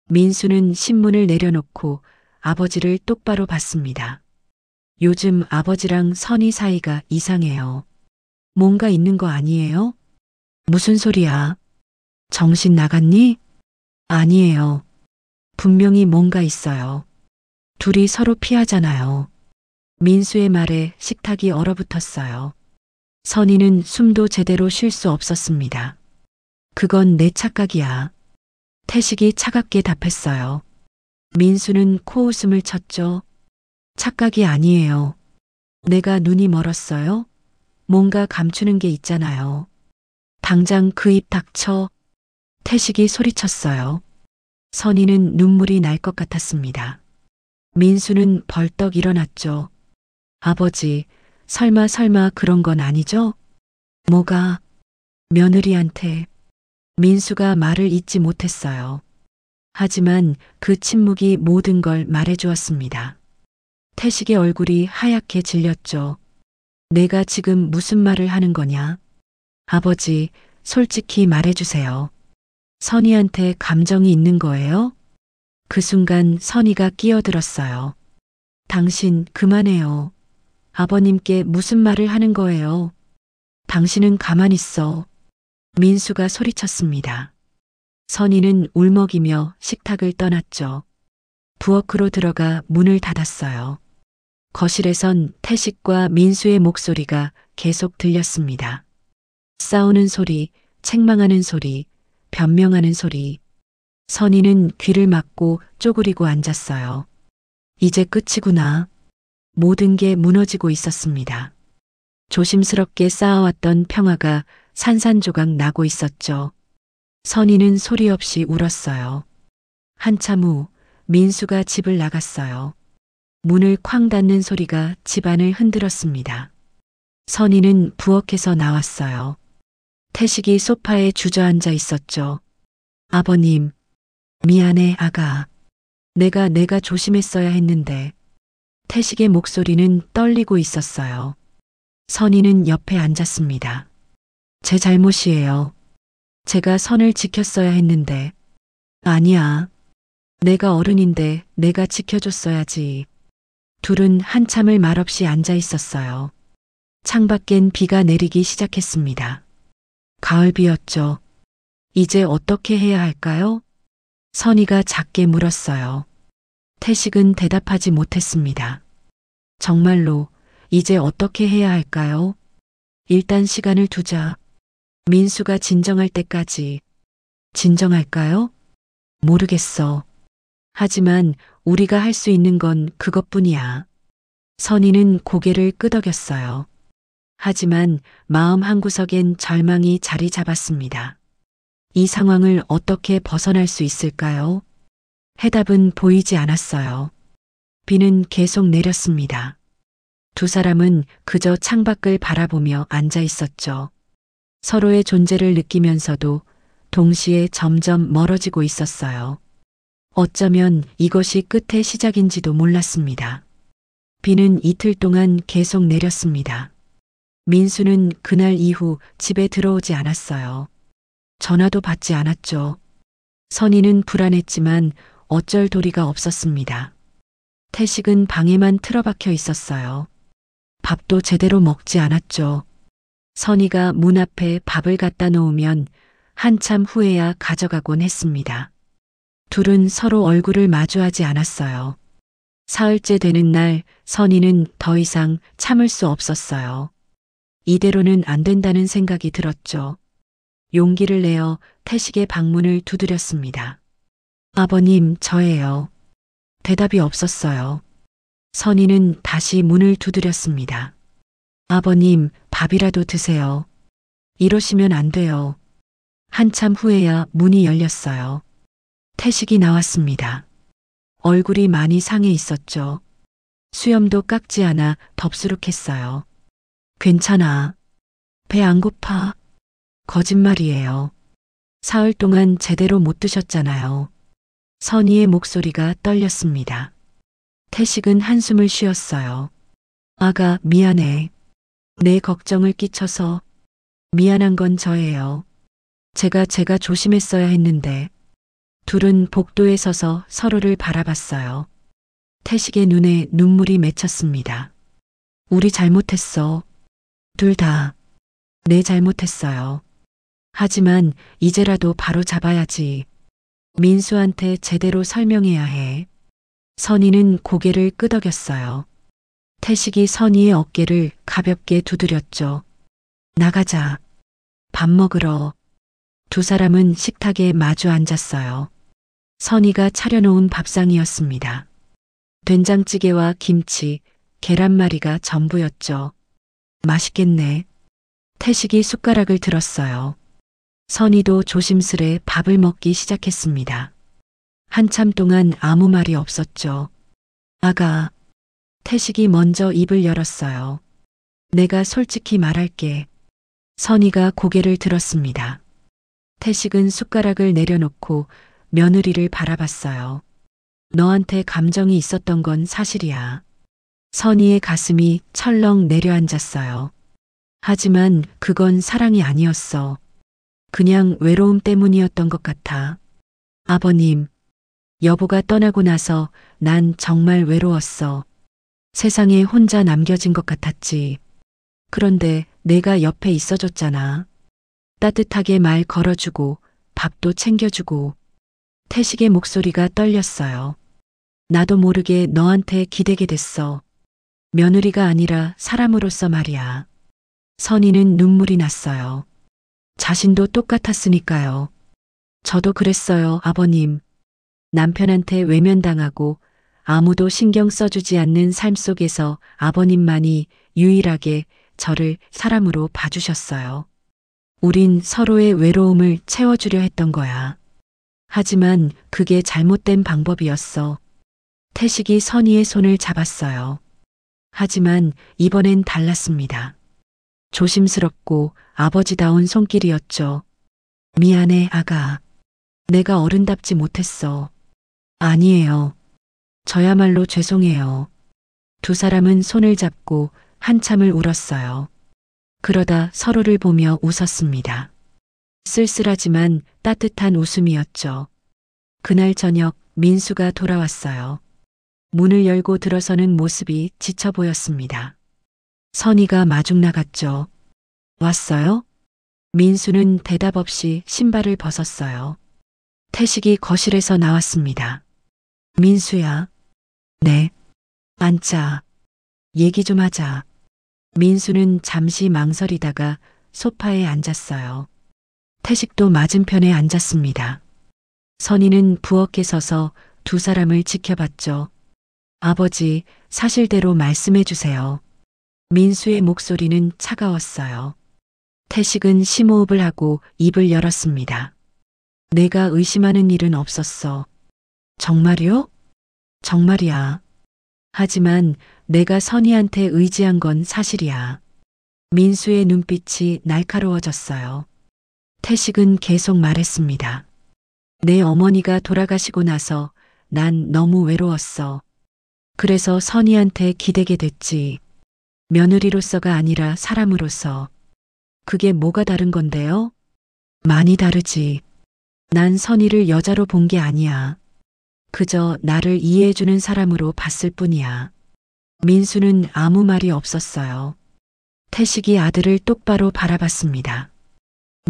민수는 신문을 내려놓고 아버지를 똑바로 봤습니다. 요즘 아버지랑 선희 사이가 이상해요. 뭔가 있는 거 아니에요? 무슨 소리야? 정신 나갔니? 아니에요. 분명히 뭔가 있어요. 둘이 서로 피하잖아요. 민수의 말에 식탁이 얼어붙었어요. 선희는 숨도 제대로 쉴 수 없었습니다. 그건 내 착각이야. 태식이 차갑게 답했어요. 민수는 코웃음을 쳤죠. 착각이 아니에요. 내가 눈이 멀었어요? 뭔가 감추는 게 있잖아요. 당장 그 입 닥쳐. 태식이 소리쳤어요. 선희는 눈물이 날 것 같았습니다. 민수는 벌떡 일어났죠. 아버지, 설마 그런 건 아니죠? 뭐가? 며느리한테. 민수가 말을 잇지 못했어요. 하지만 그 침묵이 모든 걸 말해주었습니다. 태식의 얼굴이 하얗게 질렸죠. 내가 지금 무슨 말을 하는 거냐? 아버지, 솔직히 말해주세요. 선희한테 감정이 있는 거예요? 그 순간 선희가 끼어들었어요. 당신 그만해요. 아버님께 무슨 말을 하는 거예요? 당신은 가만히 있어. 민수가 소리쳤습니다. 선희는 울먹이며 식탁을 떠났죠. 부엌으로 들어가 문을 닫았어요. 거실에선 태식과 민수의 목소리가 계속 들렸습니다. 싸우는 소리, 책망하는 소리, 변명하는 소리. 선희는 귀를 막고 쪼그리고 앉았어요. 이제 끝이구나. 모든 게 무너지고 있었습니다. 조심스럽게 쌓아왔던 평화가 산산조각 나고 있었죠. 선희는 소리 없이 울었어요. 한참 후 민수가 집을 나갔어요. 문을 쾅 닫는 소리가 집안을 흔들었습니다. 선희는 부엌에서 나왔어요. 태식이 소파에 주저앉아 있었죠. 아버님, 미안해, 아가. 내가 조심했어야 했는데. 태식의 목소리는 떨리고 있었어요. 선희는 옆에 앉았습니다. 제 잘못이에요. 제가 선을 지켰어야 했는데. 아니야. 내가 어른인데 내가 지켜줬어야지. 둘은 한참을 말없이 앉아 있었어요. 창밖엔 비가 내리기 시작했습니다. 가을비였죠. 이제 어떻게 해야 할까요? 선희가 작게 물었어요. 태식은 대답하지 못했습니다. 정말로 이제 어떻게 해야 할까요? 일단 시간을 두자. 민수가 진정할 때까지. 진정할까요? 모르겠어. 하지만 우리가 할 수 있는 건 그것뿐이야. 선희는 고개를 끄덕였어요. 하지만 마음 한구석엔 절망이 자리 잡았습니다. 이 상황을 어떻게 벗어날 수 있을까요? 해답은 보이지 않았어요. 비는 계속 내렸습니다. 두 사람은 그저 창밖을 바라보며 앉아 있었죠. 서로의 존재를 느끼면서도 동시에 점점 멀어지고 있었어요. 어쩌면 이것이 끝의 시작인지도 몰랐습니다. 비는 이틀 동안 계속 내렸습니다. 민수는 그날 이후 집에 들어오지 않았어요. 전화도 받지 않았죠. 선희는 불안했지만 어쩔 도리가 없었습니다. 태식은 방에만 틀어박혀 있었어요. 밥도 제대로 먹지 않았죠. 선희가 문 앞에 밥을 갖다 놓으면 한참 후에야 가져가곤 했습니다. 둘은 서로 얼굴을 마주하지 않았어요. 사흘째 되는 날 선희는 더 이상 참을 수 없었어요. 이대로는 안 된다는 생각이 들었죠. 용기를 내어 태식의 방문을 두드렸습니다. 아버님, 저예요. 대답이 없었어요. 선희는 다시 문을 두드렸습니다. 아버님, 밥이라도 드세요. 이러시면 안 돼요. 한참 후에야 문이 열렸어요. 태식이 나왔습니다. 얼굴이 많이 상해 있었죠. 수염도 깎지 않아 덥수룩했어요. 괜찮아. 배 안 고파. 거짓말이에요. 사흘 동안 제대로 못 드셨잖아요. 선희의 목소리가 떨렸습니다. 태식은 한숨을 쉬었어요. 아가, 미안해. 내 걱정을 끼쳐서. 미안한 건 저예요. 제가 조심했어야 했는데. 둘은 복도에 서서 서로를 바라봤어요. 태식의 눈에 눈물이 맺혔습니다. 우리 잘못했어. 둘 다. 내 잘못했어요. 하지만 이제라도 바로 잡아야지. 민수한테 제대로 설명해야 해. 선희는 고개를 끄덕였어요. 태식이 선희의 어깨를 가볍게 두드렸죠. 나가자. 밥 먹으러. 두 사람은 식탁에 마주 앉았어요. 선희가 차려놓은 밥상이었습니다. 된장찌개와 김치, 계란말이가 전부였죠. 맛있겠네. 태식이 숟가락을 들었어요. 선희도 조심스레 밥을 먹기 시작했습니다. 한참 동안 아무 말이 없었죠. 아가. 태식이 먼저 입을 열었어요. 내가 솔직히 말할게. 선희가 고개를 들었습니다. 태식은 숟가락을 내려놓고 며느리를 바라봤어요. 너한테 감정이 있었던 건 사실이야. 선희의 가슴이 철렁 내려앉았어요. 하지만 그건 사랑이 아니었어. 그냥 외로움 때문이었던 것 같아. 아버님, 여보가 떠나고 나서 난 정말 외로웠어. 세상에 혼자 남겨진 것 같았지. 그런데 내가 옆에 있어줬잖아. 따뜻하게 말 걸어주고 밥도 챙겨주고. 태식의 목소리가 떨렸어요. 나도 모르게 너한테 기대게 됐어. 며느리가 아니라 사람으로서 말이야. 선희는 눈물이 났어요. 자신도 똑같았으니까요. 저도 그랬어요, 아버님. 남편한테 외면당하고 아무도 신경 써주지 않는 삶 속에서 아버님만이 유일하게 저를 사람으로 봐주셨어요. 우린 서로의 외로움을 채워주려 했던 거야. 하지만 그게 잘못된 방법이었어. 태식이 선희의 손을 잡았어요. 하지만 이번엔 달랐습니다. 조심스럽고 아버지다운 손길이었죠. 미안해, 아가. 내가 어른답지 못했어. 아니에요. 저야말로 죄송해요. 두 사람은 손을 잡고 한참을 울었어요. 그러다 서로를 보며 웃었습니다. 쓸쓸하지만 따뜻한 웃음이었죠. 그날 저녁 민수가 돌아왔어요. 문을 열고 들어서는 모습이 지쳐 보였습니다. 선희가 마중 나갔죠. 왔어요? 민수는 대답 없이 신발을 벗었어요. 태식이 거실에서 나왔습니다. 민수야. 네. 앉자. 얘기 좀 하자. 민수는 잠시 망설이다가 소파에 앉았어요. 태식도 맞은편에 앉았습니다. 선희는 부엌에 서서 두 사람을 지켜봤죠. 아버지, 사실대로 말씀해 주세요. 민수의 목소리는 차가웠어요. 태식은 심호흡을 하고 입을 열었습니다. 내가 의심하는 일은 없었어. 정말이요? 정말이야. 하지만 내가 선희한테 의지한 건 사실이야. 민수의 눈빛이 날카로워졌어요. 태식은 계속 말했습니다. 내 어머니가 돌아가시고 나서 난 너무 외로웠어. 그래서 선희한테 기대게 됐지. 며느리로서가 아니라 사람으로서. 그게 뭐가 다른 건데요? 많이 다르지. 난 선희를 여자로 본 게 아니야. 그저 나를 이해해주는 사람으로 봤을 뿐이야. 민수는 아무 말이 없었어요. 태식이 아들을 똑바로 바라봤습니다.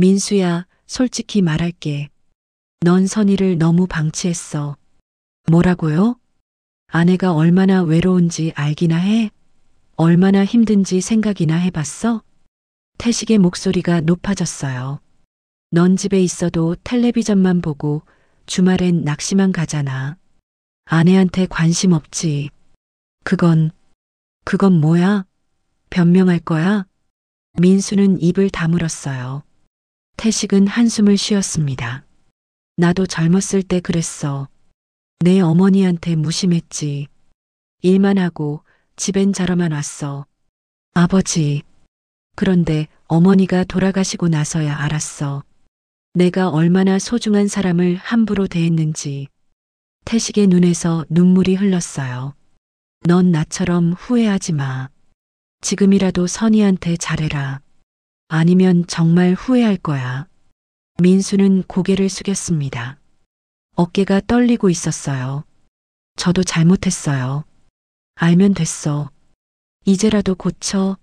민수야, 솔직히 말할게. 넌 선희를 너무 방치했어. 뭐라고요? 아내가 얼마나 외로운지 알기나 해? 얼마나 힘든지 생각이나 해봤어? 태식의 목소리가 높아졌어요. 넌 집에 있어도 텔레비전만 보고 주말엔 낚시만 가잖아. 아내한테 관심 없지. 그건 뭐야? 변명할 거야? 민수는 입을 다물었어요. 태식은 한숨을 쉬었습니다. 나도 젊었을 때 그랬어. 내 어머니한테 무심했지. 일만 하고 집엔 자러만 왔어. 아버지. 그런데 어머니가 돌아가시고 나서야 알았어. 내가 얼마나 소중한 사람을 함부로 대했는지. 태식의 눈에서 눈물이 흘렀어요. 넌 나처럼 후회하지 마. 지금이라도 선희한테 잘해라. 아니면 정말 후회할 거야. 민수는 고개를 숙였습니다. 어깨가 떨리고 있었어요. 저도 잘못했어요. 알면 됐어. 이제라도 고쳐.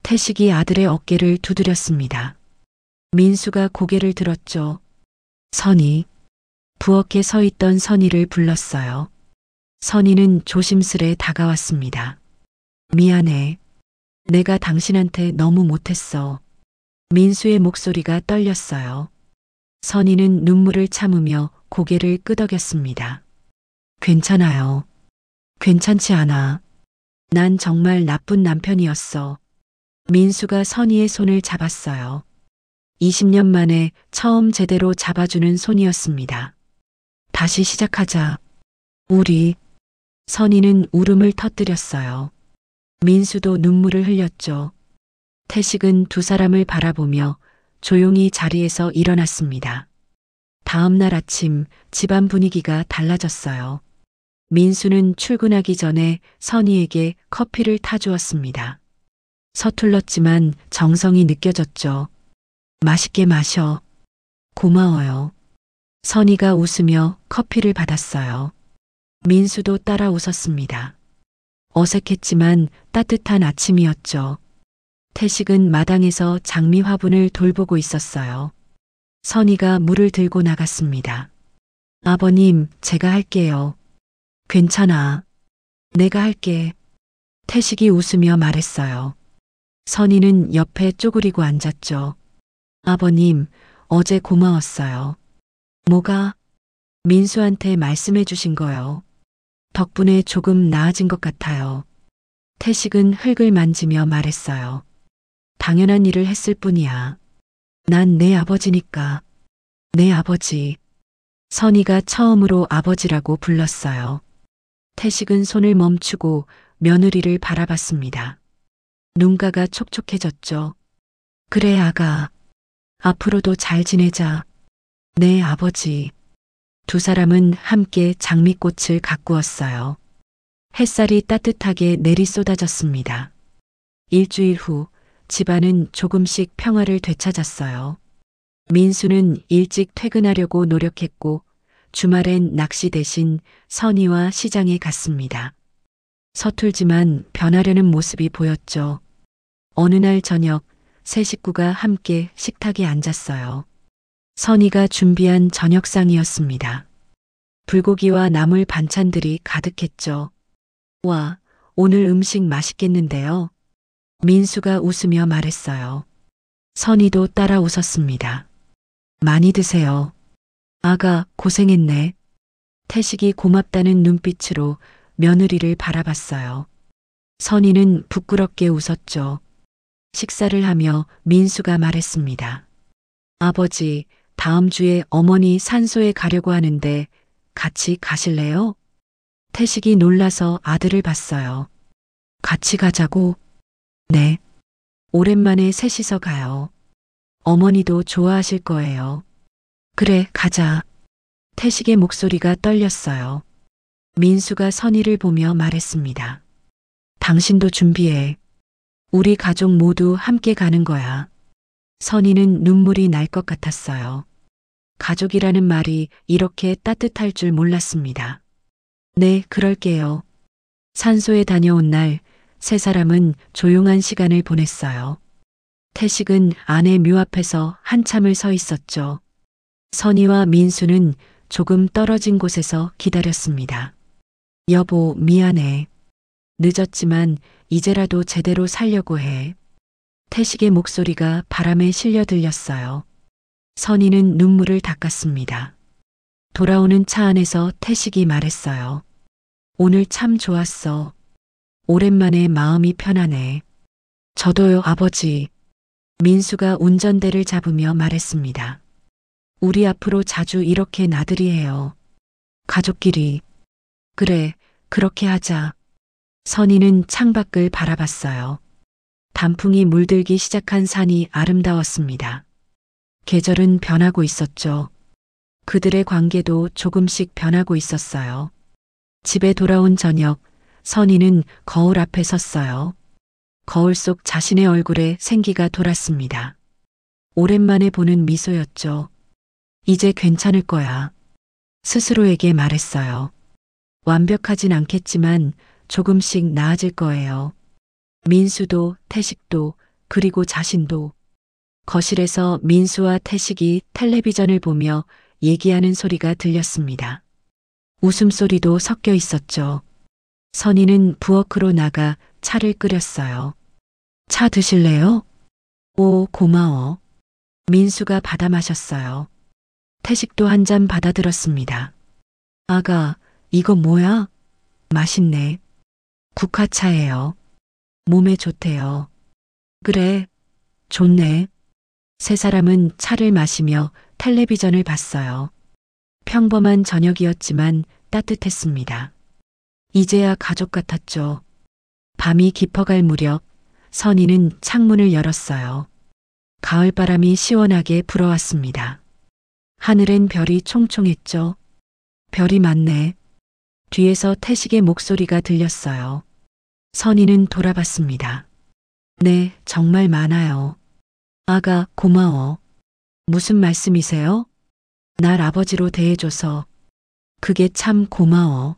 태식이 아들의 어깨를 두드렸습니다. 민수가 고개를 들었죠. 선희. 부엌에 서 있던 선희를 불렀어요. 선희는 조심스레 다가왔습니다. 미안해. 내가 당신한테 너무 못했어. 민수의 목소리가 떨렸어요. 선희는 눈물을 참으며 고개를 끄덕였습니다. 괜찮아요. 괜찮지 않아. 난 정말 나쁜 남편이었어. 민수가 선희의 손을 잡았어요. 20년 만에 처음 제대로 잡아주는 손이었습니다. 다시 시작하자. 우리. 선희는 울음을 터뜨렸어요. 민수도 눈물을 흘렸죠. 태식은 두 사람을 바라보며 조용히 자리에서 일어났습니다. 다음 날 아침 집안 분위기가 달라졌어요. 민수는 출근하기 전에 선희에게 커피를 타주었습니다. 서툴렀지만 정성이 느껴졌죠. 맛있게 마셔. 고마워요. 선희가 웃으며 커피를 받았어요. 민수도 따라 웃었습니다. 어색했지만 따뜻한 아침이었죠. 태식은 마당에서 장미 화분을 돌보고 있었어요. 선희가 물을 들고 나갔습니다. 아버님, 제가 할게요. 괜찮아. 내가 할게. 태식이 웃으며 말했어요. 선희는 옆에 쪼그리고 앉았죠. 아버님, 어제 고마웠어요. 뭐가? 민수한테 말씀해 주신 거요. 덕분에 조금 나아진 것 같아요. 태식은 흙을 만지며 말했어요. 당연한 일을 했을 뿐이야. 난 내 아버지니까. 내 아버지. 선희가 처음으로 아버지라고 불렀어요. 태식은 손을 멈추고 며느리를 바라봤습니다. 눈가가 촉촉해졌죠. 그래, 아가. 앞으로도 잘 지내자. 네, 아버지. 두 사람은 함께 장미꽃을 가꾸었어요. 햇살이 따뜻하게 내리쏟아졌습니다. 일주일 후 집안은 조금씩 평화를 되찾았어요. 민수는 일찍 퇴근하려고 노력했고 주말엔 낚시 대신 선희와 시장에 갔습니다. 서툴지만 변하려는 모습이 보였죠. 어느 날 저녁 세 식구가 함께 식탁에 앉았어요. 선희가 준비한 저녁상이었습니다. 불고기와 나물 반찬들이 가득했죠. 와, 오늘 음식 맛있겠는데요. 민수가 웃으며 말했어요. 선희도 따라 웃었습니다. 많이 드세요. 아가, 고생했네. 태식이 고맙다는 눈빛으로 며느리를 바라봤어요. 선희는 부끄럽게 웃었죠. 식사를 하며 민수가 말했습니다. 아버지, 다음 주에 어머니 산소에 가려고 하는데 같이 가실래요? 태식이 놀라서 아들을 봤어요. 같이 가자고? 네. 오랜만에 셋이서 가요. 어머니도 좋아하실 거예요. 그래, 가자. 태식의 목소리가 떨렸어요. 민수가 선희를 보며 말했습니다. 당신도 준비해. 우리 가족 모두 함께 가는 거야. 선희는 눈물이 날 것 같았어요. 가족이라는 말이 이렇게 따뜻할 줄 몰랐습니다. 네, 그럴게요. 산소에 다녀온 날 세 사람은 조용한 시간을 보냈어요. 태식은 아내 묘 앞에서 한참을 서 있었죠. 선희와 민수는 조금 떨어진 곳에서 기다렸습니다. 여보, 미안해. 늦었지만 이제라도 제대로 살려고 해. 태식의 목소리가 바람에 실려 들렸어요. 선희는 눈물을 닦았습니다. 돌아오는 차 안에서 태식이 말했어요. 오늘 참 좋았어. 오랜만에 마음이 편하네. 저도요, 아버지. 민수가 운전대를 잡으며 말했습니다. 우리 앞으로 자주 이렇게 나들이 해요. 가족끼리. 그래, 그렇게 하자. 선희는 창밖을 바라봤어요. 단풍이 물들기 시작한 산이 아름다웠습니다. 계절은 변하고 있었죠. 그들의 관계도 조금씩 변하고 있었어요. 집에 돌아온 저녁, 선희는 거울 앞에 섰어요. 거울 속 자신의 얼굴에 생기가 돌았습니다. 오랜만에 보는 미소였죠. 이제 괜찮을 거야. 스스로에게 말했어요. 완벽하진 않겠지만 조금씩 나아질 거예요. 민수도 태식도 그리고 자신도. 거실에서 민수와 태식이 텔레비전을 보며 얘기하는 소리가 들렸습니다. 웃음소리도 섞여 있었죠. 선희는 부엌으로 나가 차를 끓였어요. 차 드실래요? 오, 고마워. 민수가 받아 마셨어요. 태식도 한 잔 받아들었습니다. 아가, 이거 뭐야? 맛있네. 국화차예요. 몸에 좋대요. 그래, 좋네. 세 사람은 차를 마시며 텔레비전을 봤어요. 평범한 저녁이었지만 따뜻했습니다. 이제야 가족 같았죠. 밤이 깊어갈 무렵 선희는 창문을 열었어요. 가을바람이 시원하게 불어왔습니다. 하늘엔 별이 총총했죠. 별이 많네. 뒤에서 태식의 목소리가 들렸어요. 선희는 돌아봤습니다. 네, 정말 많아요. 아가, 고마워. 무슨 말씀이세요? 날 아버지로 대해줘서. 그게 참 고마워.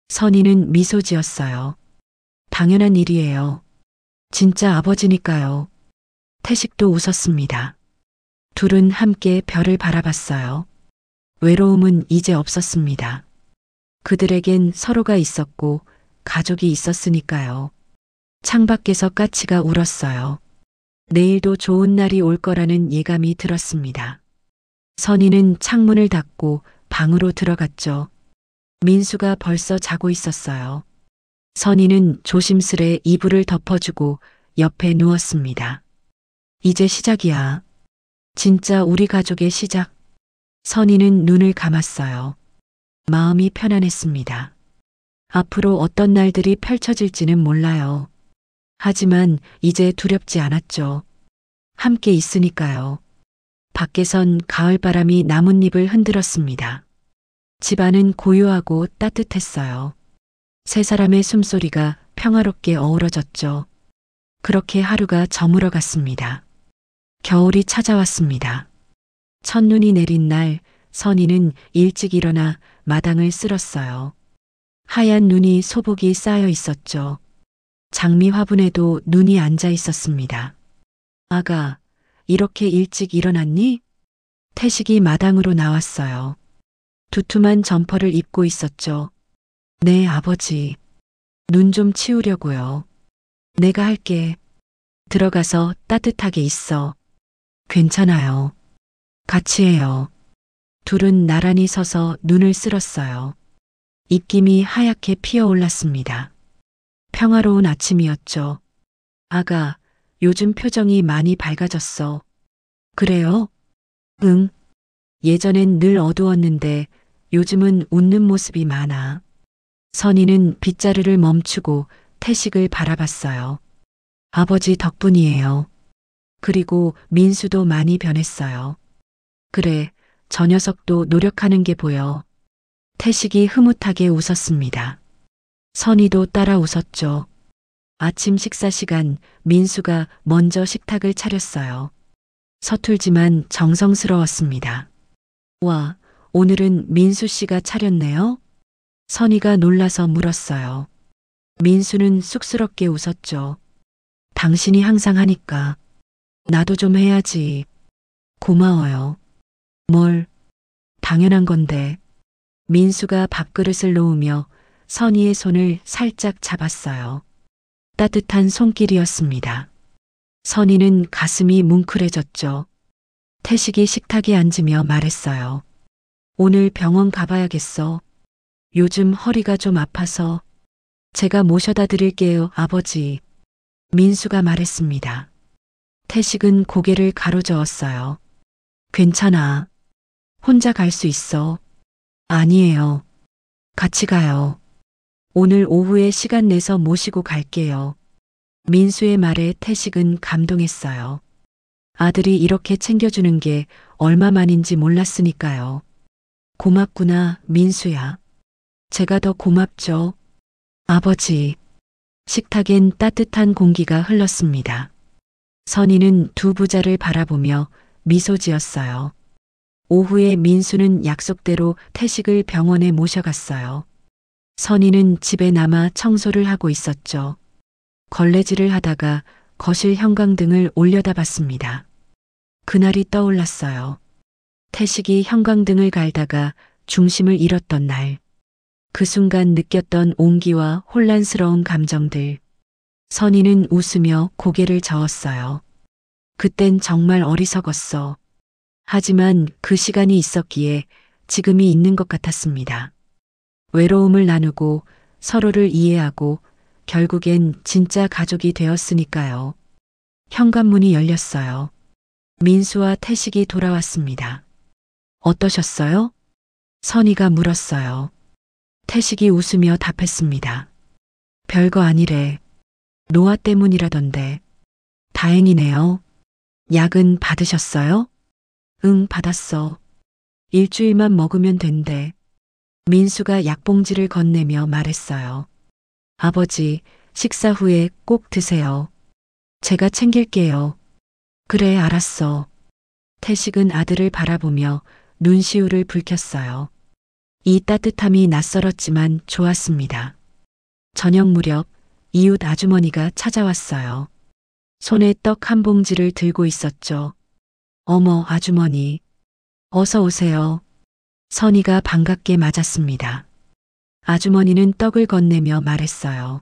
선희는 미소 지었어요. 당연한 일이에요. 진짜 아버지니까요. 태식도 웃었습니다. 둘은 함께 별을 바라봤어요. 외로움은 이제 없었습니다. 그들에겐 서로가 있었고 가족이 있었으니까요. 창밖에서 까치가 울었어요. 내일도 좋은 날이 올 거라는 예감이 들었습니다. 선희는 창문을 닫고 방으로 들어갔죠. 민수가 벌써 자고 있었어요. 선희는 조심스레 이불을 덮어주고 옆에 누웠습니다. 이제 시작이야. 진짜 우리 가족의 시작. 선희는 눈을 감았어요. 마음이 편안했습니다. 앞으로 어떤 날들이 펼쳐질지는 몰라요. 하지만 이제 두렵지 않았죠. 함께 있으니까요. 밖에선 가을바람이 나뭇잎을 흔들었습니다. 집안은 고요하고 따뜻했어요. 세 사람의 숨소리가 평화롭게 어우러졌죠. 그렇게 하루가 저물어 갔습니다. 겨울이 찾아왔습니다. 첫눈이 내린 날 선희는 일찍 일어나 마당을 쓸었어요. 하얀 눈이 소복이 쌓여 있었죠. 장미 화분에도 눈이 앉아 있었습니다. 아가, 이렇게 일찍 일어났니? 태식이 마당으로 나왔어요. 두툼한 점퍼를 입고 있었죠. 네, 아버지. 눈 좀 치우려고요. 내가 할게. 들어가서 따뜻하게 있어. 괜찮아요. 같이 해요. 둘은 나란히 서서 눈을 쓸었어요. 입김이 하얗게 피어올랐습니다. 평화로운 아침이었죠. 아가, 요즘 표정이 많이 밝아졌어. 그래요? 응. 예전엔 늘 어두웠는데 요즘은 웃는 모습이 많아. 선희는 빗자루를 멈추고 태식을 바라봤어요. 아버지 덕분이에요. 그리고 민수도 많이 변했어요. 그래, 저 녀석도 노력하는 게 보여. 태식이 흐뭇하게 웃었습니다. 선희도 따라 웃었죠. 아침 식사 시간 민수가 먼저 식탁을 차렸어요. 서툴지만 정성스러웠습니다. 와, 오늘은 민수 씨가 차렸네요? 선희가 놀라서 물었어요. 민수는 쑥스럽게 웃었죠. 당신이 항상 하니까. 나도 좀 해야지. 고마워요. 뭘? 당연한 건데. 민수가 밥그릇을 놓으며 선희의 손을 살짝 잡았어요. 따뜻한 손길이었습니다. 선희는 가슴이 뭉클해졌죠. 태식이 식탁에 앉으며 말했어요. 오늘 병원 가봐야겠어. 요즘 허리가 좀 아파서. 제가 모셔다 드릴게요, 아버지. 민수가 말했습니다. 태식은 고개를 가로저었어요. 괜찮아. 혼자 갈 수 있어. 아니에요. 같이 가요. 오늘 오후에 시간 내서 모시고 갈게요. 민수의 말에 태식은 감동했어요. 아들이 이렇게 챙겨주는 게 얼마만인지 몰랐으니까요. 고맙구나, 민수야. 제가 더 고맙죠. 아버지. 식탁엔 따뜻한 공기가 흘렀습니다. 선희는 두 부자를 바라보며 미소 지었어요. 오후에 민수는 약속대로 태식을 병원에 모셔갔어요. 선희는 집에 남아 청소를 하고 있었죠. 걸레질을 하다가 거실 형광등을 올려다 봤습니다. 그날이 떠올랐어요. 태식이 형광등을 갈다가 중심을 잃었던 날. 그 순간 느꼈던 온기와 혼란스러운 감정들. 선희는 웃으며 고개를 저었어요. 그땐 정말 어리석었어. 하지만 그 시간이 있었기에 지금이 있는 것 같았습니다. 외로움을 나누고 서로를 이해하고 결국엔 진짜 가족이 되었으니까요. 현관문이 열렸어요. 민수와 태식이 돌아왔습니다. 어떠셨어요? 선희가 물었어요. 태식이 웃으며 답했습니다. 별거 아니래. 노화 때문이라던데. 다행이네요. 약은 받으셨어요? 응, 받았어. 일주일만 먹으면 된대. 민수가 약봉지를 건네며 말했어요. 아버지, 식사 후에 꼭 드세요. 제가 챙길게요. 그래, 알았어. 태식은 아들을 바라보며 눈시울을 붉혔어요. 이 따뜻함이 낯설었지만 좋았습니다. 저녁 무렵 이웃 아주머니가 찾아왔어요. 손에 떡 한 봉지를 들고 있었죠. 어머, 아주머니. 어서 오세요. 선희가 반갑게 맞았습니다. 아주머니는 떡을 건네며 말했어요.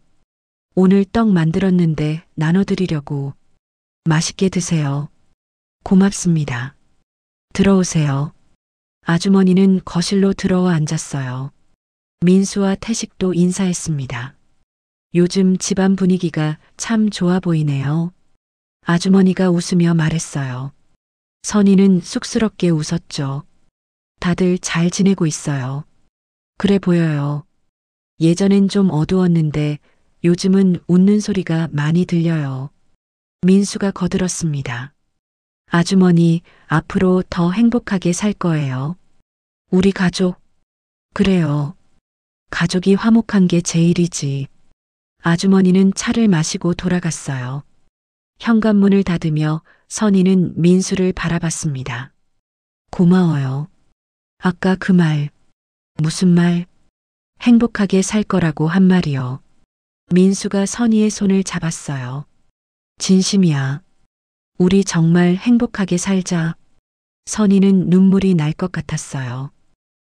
오늘 떡 만들었는데 나눠드리려고. 맛있게 드세요. 고맙습니다. 들어오세요. 아주머니는 거실로 들어와 앉았어요. 민수와 태식도 인사했습니다. 요즘 집안 분위기가 참 좋아 보이네요. 아주머니가 웃으며 말했어요. 선희는 쑥스럽게 웃었죠. 다들 잘 지내고 있어요. 그래 보여요. 예전엔 좀 어두웠는데 요즘은 웃는 소리가 많이 들려요. 민수가 거들었습니다. 아주머니, 앞으로 더 행복하게 살 거예요. 우리 가족. 그래요. 가족이 화목한 게 제일이지. 아주머니는 차를 마시고 돌아갔어요. 현관문을 닫으며 선희는 민수를 바라봤습니다. 고마워요. 아까 그 말. 무슨 말? 행복하게 살 거라고 한 말이요. 민수가 선희의 손을 잡았어요. 진심이야. 우리 정말 행복하게 살자. 선희는 눈물이 날 것 같았어요.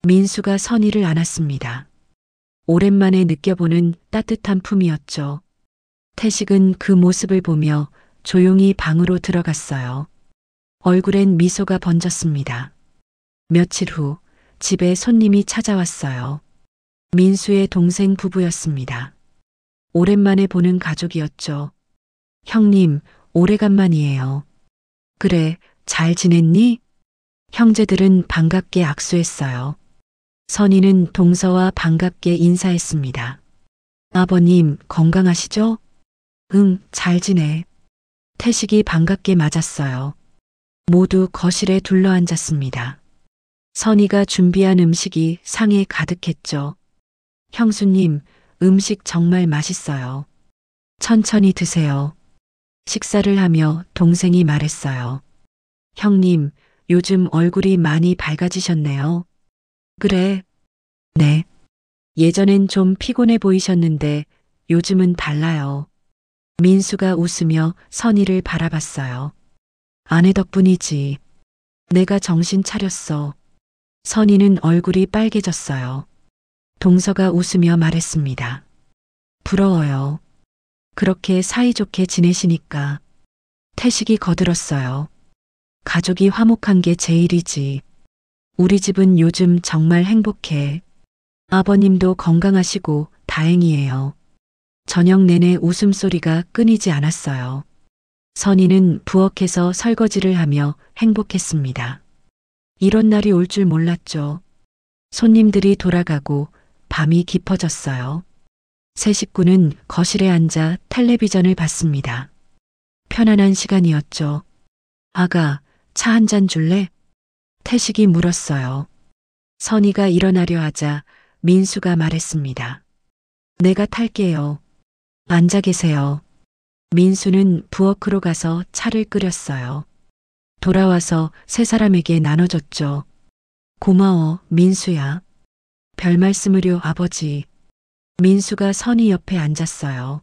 민수가 선희를 안았습니다. 오랜만에 느껴보는 따뜻한 품이었죠. 태식은 그 모습을 보며 조용히 방으로 들어갔어요. 얼굴엔 미소가 번졌습니다. 며칠 후 집에 손님이 찾아왔어요. 민수의 동생 부부였습니다. 오랜만에 보는 가족이었죠. 형님, 오래간만이에요. 그래, 잘 지냈니? 형제들은 반갑게 악수했어요. 선희는 동서와 반갑게 인사했습니다. 아버님, 건강하시죠? 응, 잘 지내. 태식이 반갑게 맞았어요. 모두 거실에 둘러앉았습니다. 선희가 준비한 음식이 상에 가득했죠. 형수님, 음식 정말 맛있어요. 천천히 드세요. 식사를 하며 동생이 말했어요. 형님, 요즘 얼굴이 많이 밝아지셨네요. 그래. 네. 예전엔 좀 피곤해 보이셨는데 요즘은 달라요. 민수가 웃으며 선희를 바라봤어요. 아내 덕분이지. 내가 정신 차렸어. 선희는 얼굴이 빨개졌어요. 동서가 웃으며 말했습니다. 부러워요. 그렇게 사이좋게 지내시니까. 태식이 거들었어요. 가족이 화목한 게 제일이지. 우리 집은 요즘 정말 행복해. 아버님도 건강하시고 다행이에요. 저녁 내내 웃음소리가 끊이지 않았어요. 선희는 부엌에서 설거지를 하며 행복했습니다. 이런 날이 올 줄 몰랐죠. 손님들이 돌아가고 밤이 깊어졌어요. 세 식구는 거실에 앉아 텔레비전을 봤습니다. 편안한 시간이었죠. 아가, 차 한 잔 줄래? 태식이 물었어요. 선희가 일어나려 하자 민수가 말했습니다. 내가 탈게요. 앉아 계세요. 민수는 부엌으로 가서 차를 끓였어요. 돌아와서 세 사람에게 나눠줬죠. 고마워, 민수야. 별 말씀을요, 아버지. 민수가 선희 옆에 앉았어요.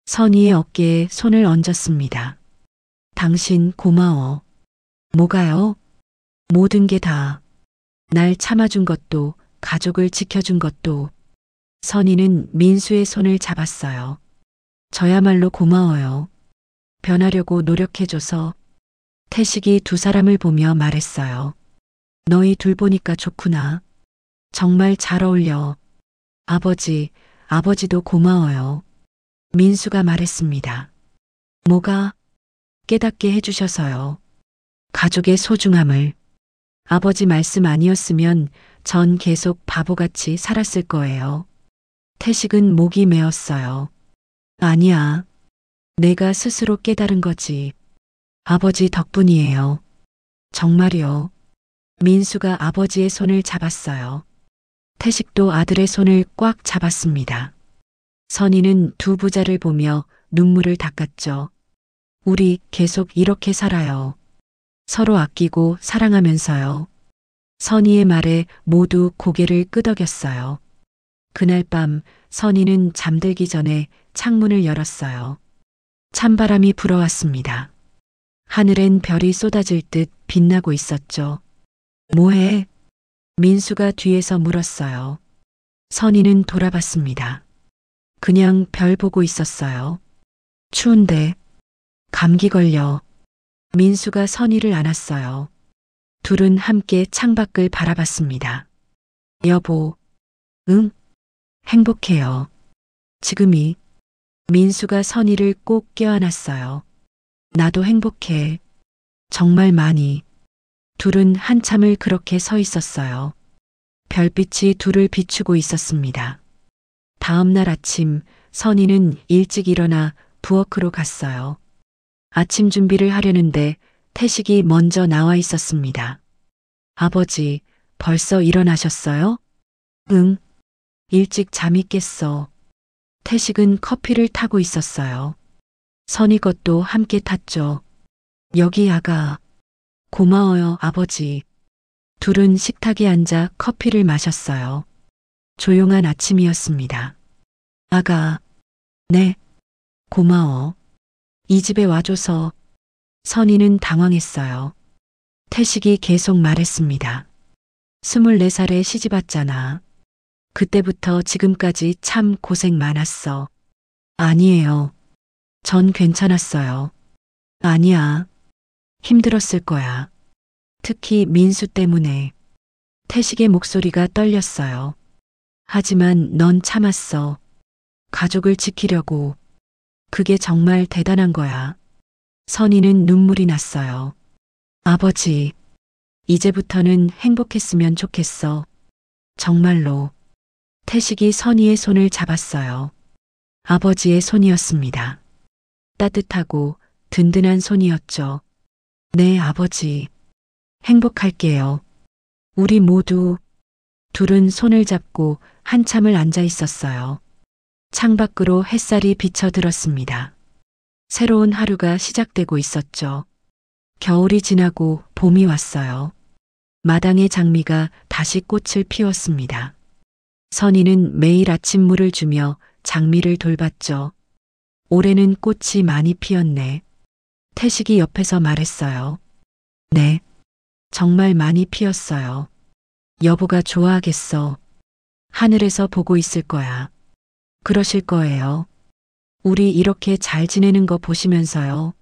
선희의 어깨에 손을 얹었습니다. 당신 고마워. 뭐가요? 모든 게 다. 날 참아준 것도, 가족을 지켜준 것도. 선희는 민수의 손을 잡았어요. 저야말로 고마워요. 변하려고 노력해줘서. 태식이 두 사람을 보며 말했어요. 너희 둘 보니까 좋구나. 정말 잘 어울려. 아버지, 아버지도 고마워요. 민수가 말했습니다. 뭐가? 깨닫게 해주셔서요. 가족의 소중함을. 아버지 말씀 아니었으면 전 계속 바보같이 살았을 거예요. 태식은 목이 메었어요. 아니야. 내가 스스로 깨달은 거지. 아버지 덕분이에요. 정말요. 민수가 아버지의 손을 잡았어요. 태식도 아들의 손을 꽉 잡았습니다. 선희는 두 부자를 보며 눈물을 닦았죠. 우리 계속 이렇게 살아요. 서로 아끼고 사랑하면서요. 선희의 말에 모두 고개를 끄덕였어요. 그날 밤 선희는 잠들기 전에 창문을 열었어요. 찬바람이 불어왔습니다. 하늘엔 별이 쏟아질 듯 빛나고 있었죠. 뭐해? 민수가 뒤에서 물었어요. 선희는 돌아봤습니다. 그냥 별 보고 있었어요. 추운데 감기 걸려. 민수가 선희를 안았어요. 둘은 함께 창밖을 바라봤습니다. 여보, 응? 행복해요. 지금이. 민수가 선희를 꼭 껴안았어요. 나도 행복해. 정말 많이. 둘은 한참을 그렇게 서 있었어요. 별빛이 둘을 비추고 있었습니다. 다음 날 아침 선희는 일찍 일어나 부엌으로 갔어요. 아침 준비를 하려는데 태식이 먼저 나와 있었습니다. 아버지, 벌써 일어나셨어요? 응. 일찍 잠이 깼어. 태식은 커피를 타고 있었어요. 선희 것도 함께 탔죠. 여기 아가. 고마워요, 아버지. 둘은 식탁에 앉아 커피를 마셨어요. 조용한 아침이었습니다. 아가. 네. 고마워. 이 집에 와줘서. 선희는 당황했어요. 태식이 계속 말했습니다. 24살에 시집 왔잖아. 그때부터 지금까지 참 고생 많았어. 아니에요. 전 괜찮았어요. 아니야. 힘들었을 거야. 특히 민수 때문에. 태식의 목소리가 떨렸어요. 하지만 넌 참았어. 가족을 지키려고. 그게 정말 대단한 거야. 선희는 눈물이 났어요. 아버지, 이제부터는 행복했으면 좋겠어. 정말로. 태식이 선희의 손을 잡았어요. 아버지의 손이었습니다. 따뜻하고 든든한 손이었죠. 네, 아버지. 행복할게요. 우리 모두. 둘은 손을 잡고 한참을 앉아 있었어요. 창밖으로 햇살이 비쳐들었습니다. 새로운 하루가 시작되고 있었죠. 겨울이 지나고 봄이 왔어요. 마당의 장미가 다시 꽃을 피웠습니다. 선희는 매일 아침 물을 주며 장미를 돌봤죠. 올해는 꽃이 많이 피었네. 태식이 옆에서 말했어요. 네, 정말 많이 피었어요. 여보가 좋아하겠어. 하늘에서 보고 있을 거야. 그러실 거예요. 우리 이렇게 잘 지내는 거 보시면서요.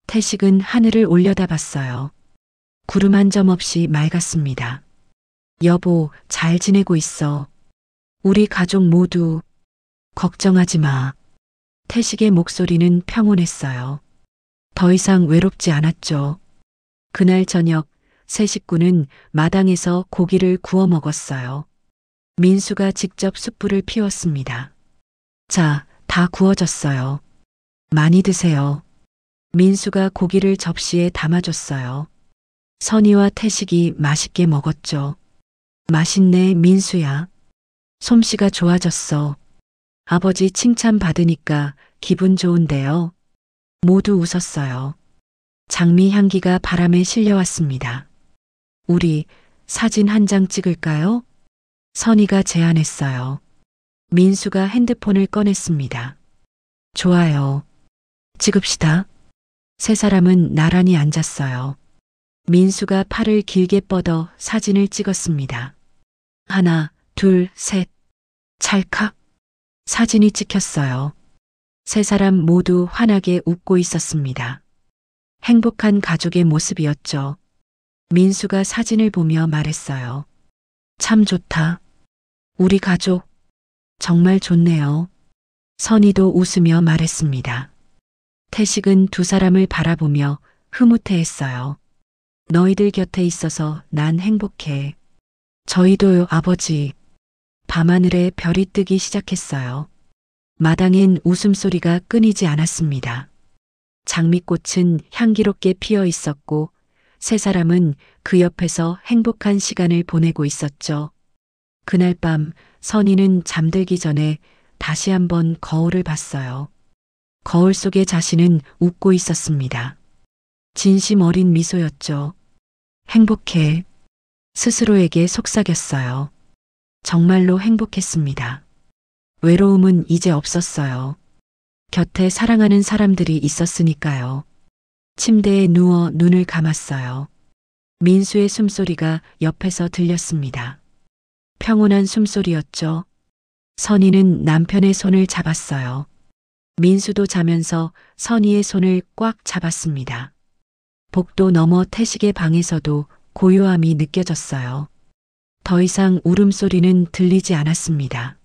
태식은 하늘을 올려다봤어요. 구름 한 점 없이 맑았습니다. 여보, 잘 지내고 있어. 우리 가족 모두. 걱정하지 마. 태식의 목소리는 평온했어요. 더 이상 외롭지 않았죠. 그날 저녁 세 식구는 마당에서 고기를 구워 먹었어요. 민수가 직접 숯불을 피웠습니다. 자, 다 구워졌어요. 많이 드세요. 민수가 고기를 접시에 담아줬어요. 선희와 태식이 맛있게 먹었죠. 맛있네, 민수야. 솜씨가 좋아졌어. 아버지 칭찬 받으니까 기분 좋은데요. 모두 웃었어요. 장미 향기가 바람에 실려왔습니다. 우리 사진 한 장 찍을까요? 선희가 제안했어요. 민수가 핸드폰을 꺼냈습니다. 좋아요. 찍읍시다. 세 사람은 나란히 앉았어요. 민수가 팔을 길게 뻗어 사진을 찍었습니다. 하나, 둘, 셋. 찰칵. 사진이 찍혔어요. 세 사람 모두 환하게 웃고 있었습니다. 행복한 가족의 모습이었죠. 민수가 사진을 보며 말했어요. 참 좋다. 우리 가족. 정말 좋네요. 선희도 웃으며 말했습니다. 태식은 두 사람을 바라보며 흐뭇해했어요. 너희들 곁에 있어서 난 행복해. 저희도요, 아버지. 밤하늘에 별이 뜨기 시작했어요. 마당엔 웃음소리가 끊이지 않았습니다. 장미꽃은 향기롭게 피어 있었고 세 사람은 그 옆에서 행복한 시간을 보내고 있었죠. 그날 밤 선희는 잠들기 전에 다시 한번 거울을 봤어요. 거울 속의 자신은 웃고 있었습니다. 진심 어린 미소였죠. 행복해. 스스로에게 속삭였어요. 정말로 행복했습니다. 외로움은 이제 없었어요. 곁에 사랑하는 사람들이 있었으니까요. 침대에 누워 눈을 감았어요. 민수의 숨소리가 옆에서 들렸습니다. 평온한 숨소리였죠. 선희는 남편의 손을 잡았어요. 민수도 자면서 선희의 손을 꽉 잡았습니다. 복도 너머 태식의 방에서도 고요함이 느껴졌어요. 더 이상 울음소리는 들리지 않았습니다.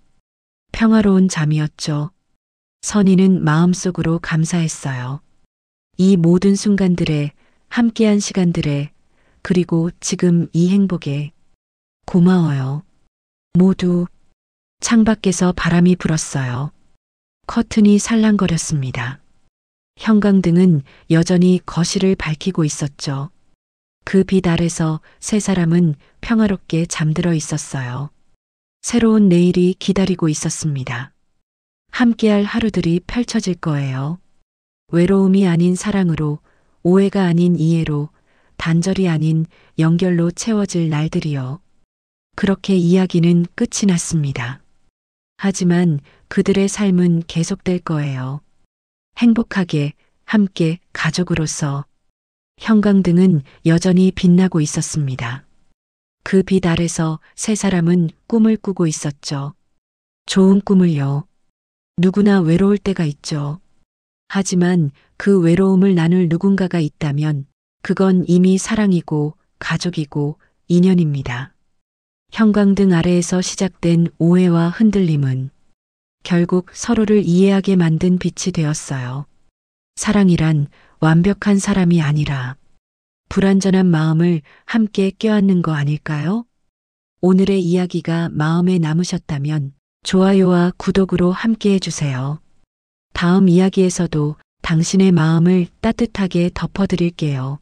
평화로운 잠이었죠. 선희는 마음속으로 감사했어요. 이 모든 순간들에, 함께한 시간들에, 그리고 지금 이 행복에 고마워요. 모두. 창밖에서 바람이 불었어요. 커튼이 살랑거렸습니다. 형광등은 여전히 거실을 밝히고 있었죠. 그 빛 아래서 세 사람은 평화롭게 잠들어 있었어요. 새로운 내일이 기다리고 있었습니다. 함께할 하루들이 펼쳐질 거예요. 외로움이 아닌 사랑으로, 오해가 아닌 이해로, 단절이 아닌 연결로 채워질 날들이요. 그렇게 이야기는 끝이 났습니다. 하지만 그들의 삶은 계속될 거예요. 행복하게, 함께, 가족으로서. 형광등은 여전히 빛나고 있었습니다. 그 빛 아래서 세 사람은 꿈을 꾸고 있었죠. 좋은 꿈을요. 누구나 외로울 때가 있죠. 하지만 그 외로움을 나눌 누군가가 있다면 그건 이미 사랑이고 가족이고 인연입니다. 형광등 아래에서 시작된 오해와 흔들림은 결국 서로를 이해하게 만든 빛이 되었어요. 사랑이란 완벽한 사람이 아니라 불완전한 마음을 함께 껴안는 거 아닐까요? 오늘의 이야기가 마음에 남으셨다면 좋아요와 구독으로 함께 해주세요. 다음 이야기에서도 당신의 마음을 따뜻하게 덮어드릴게요.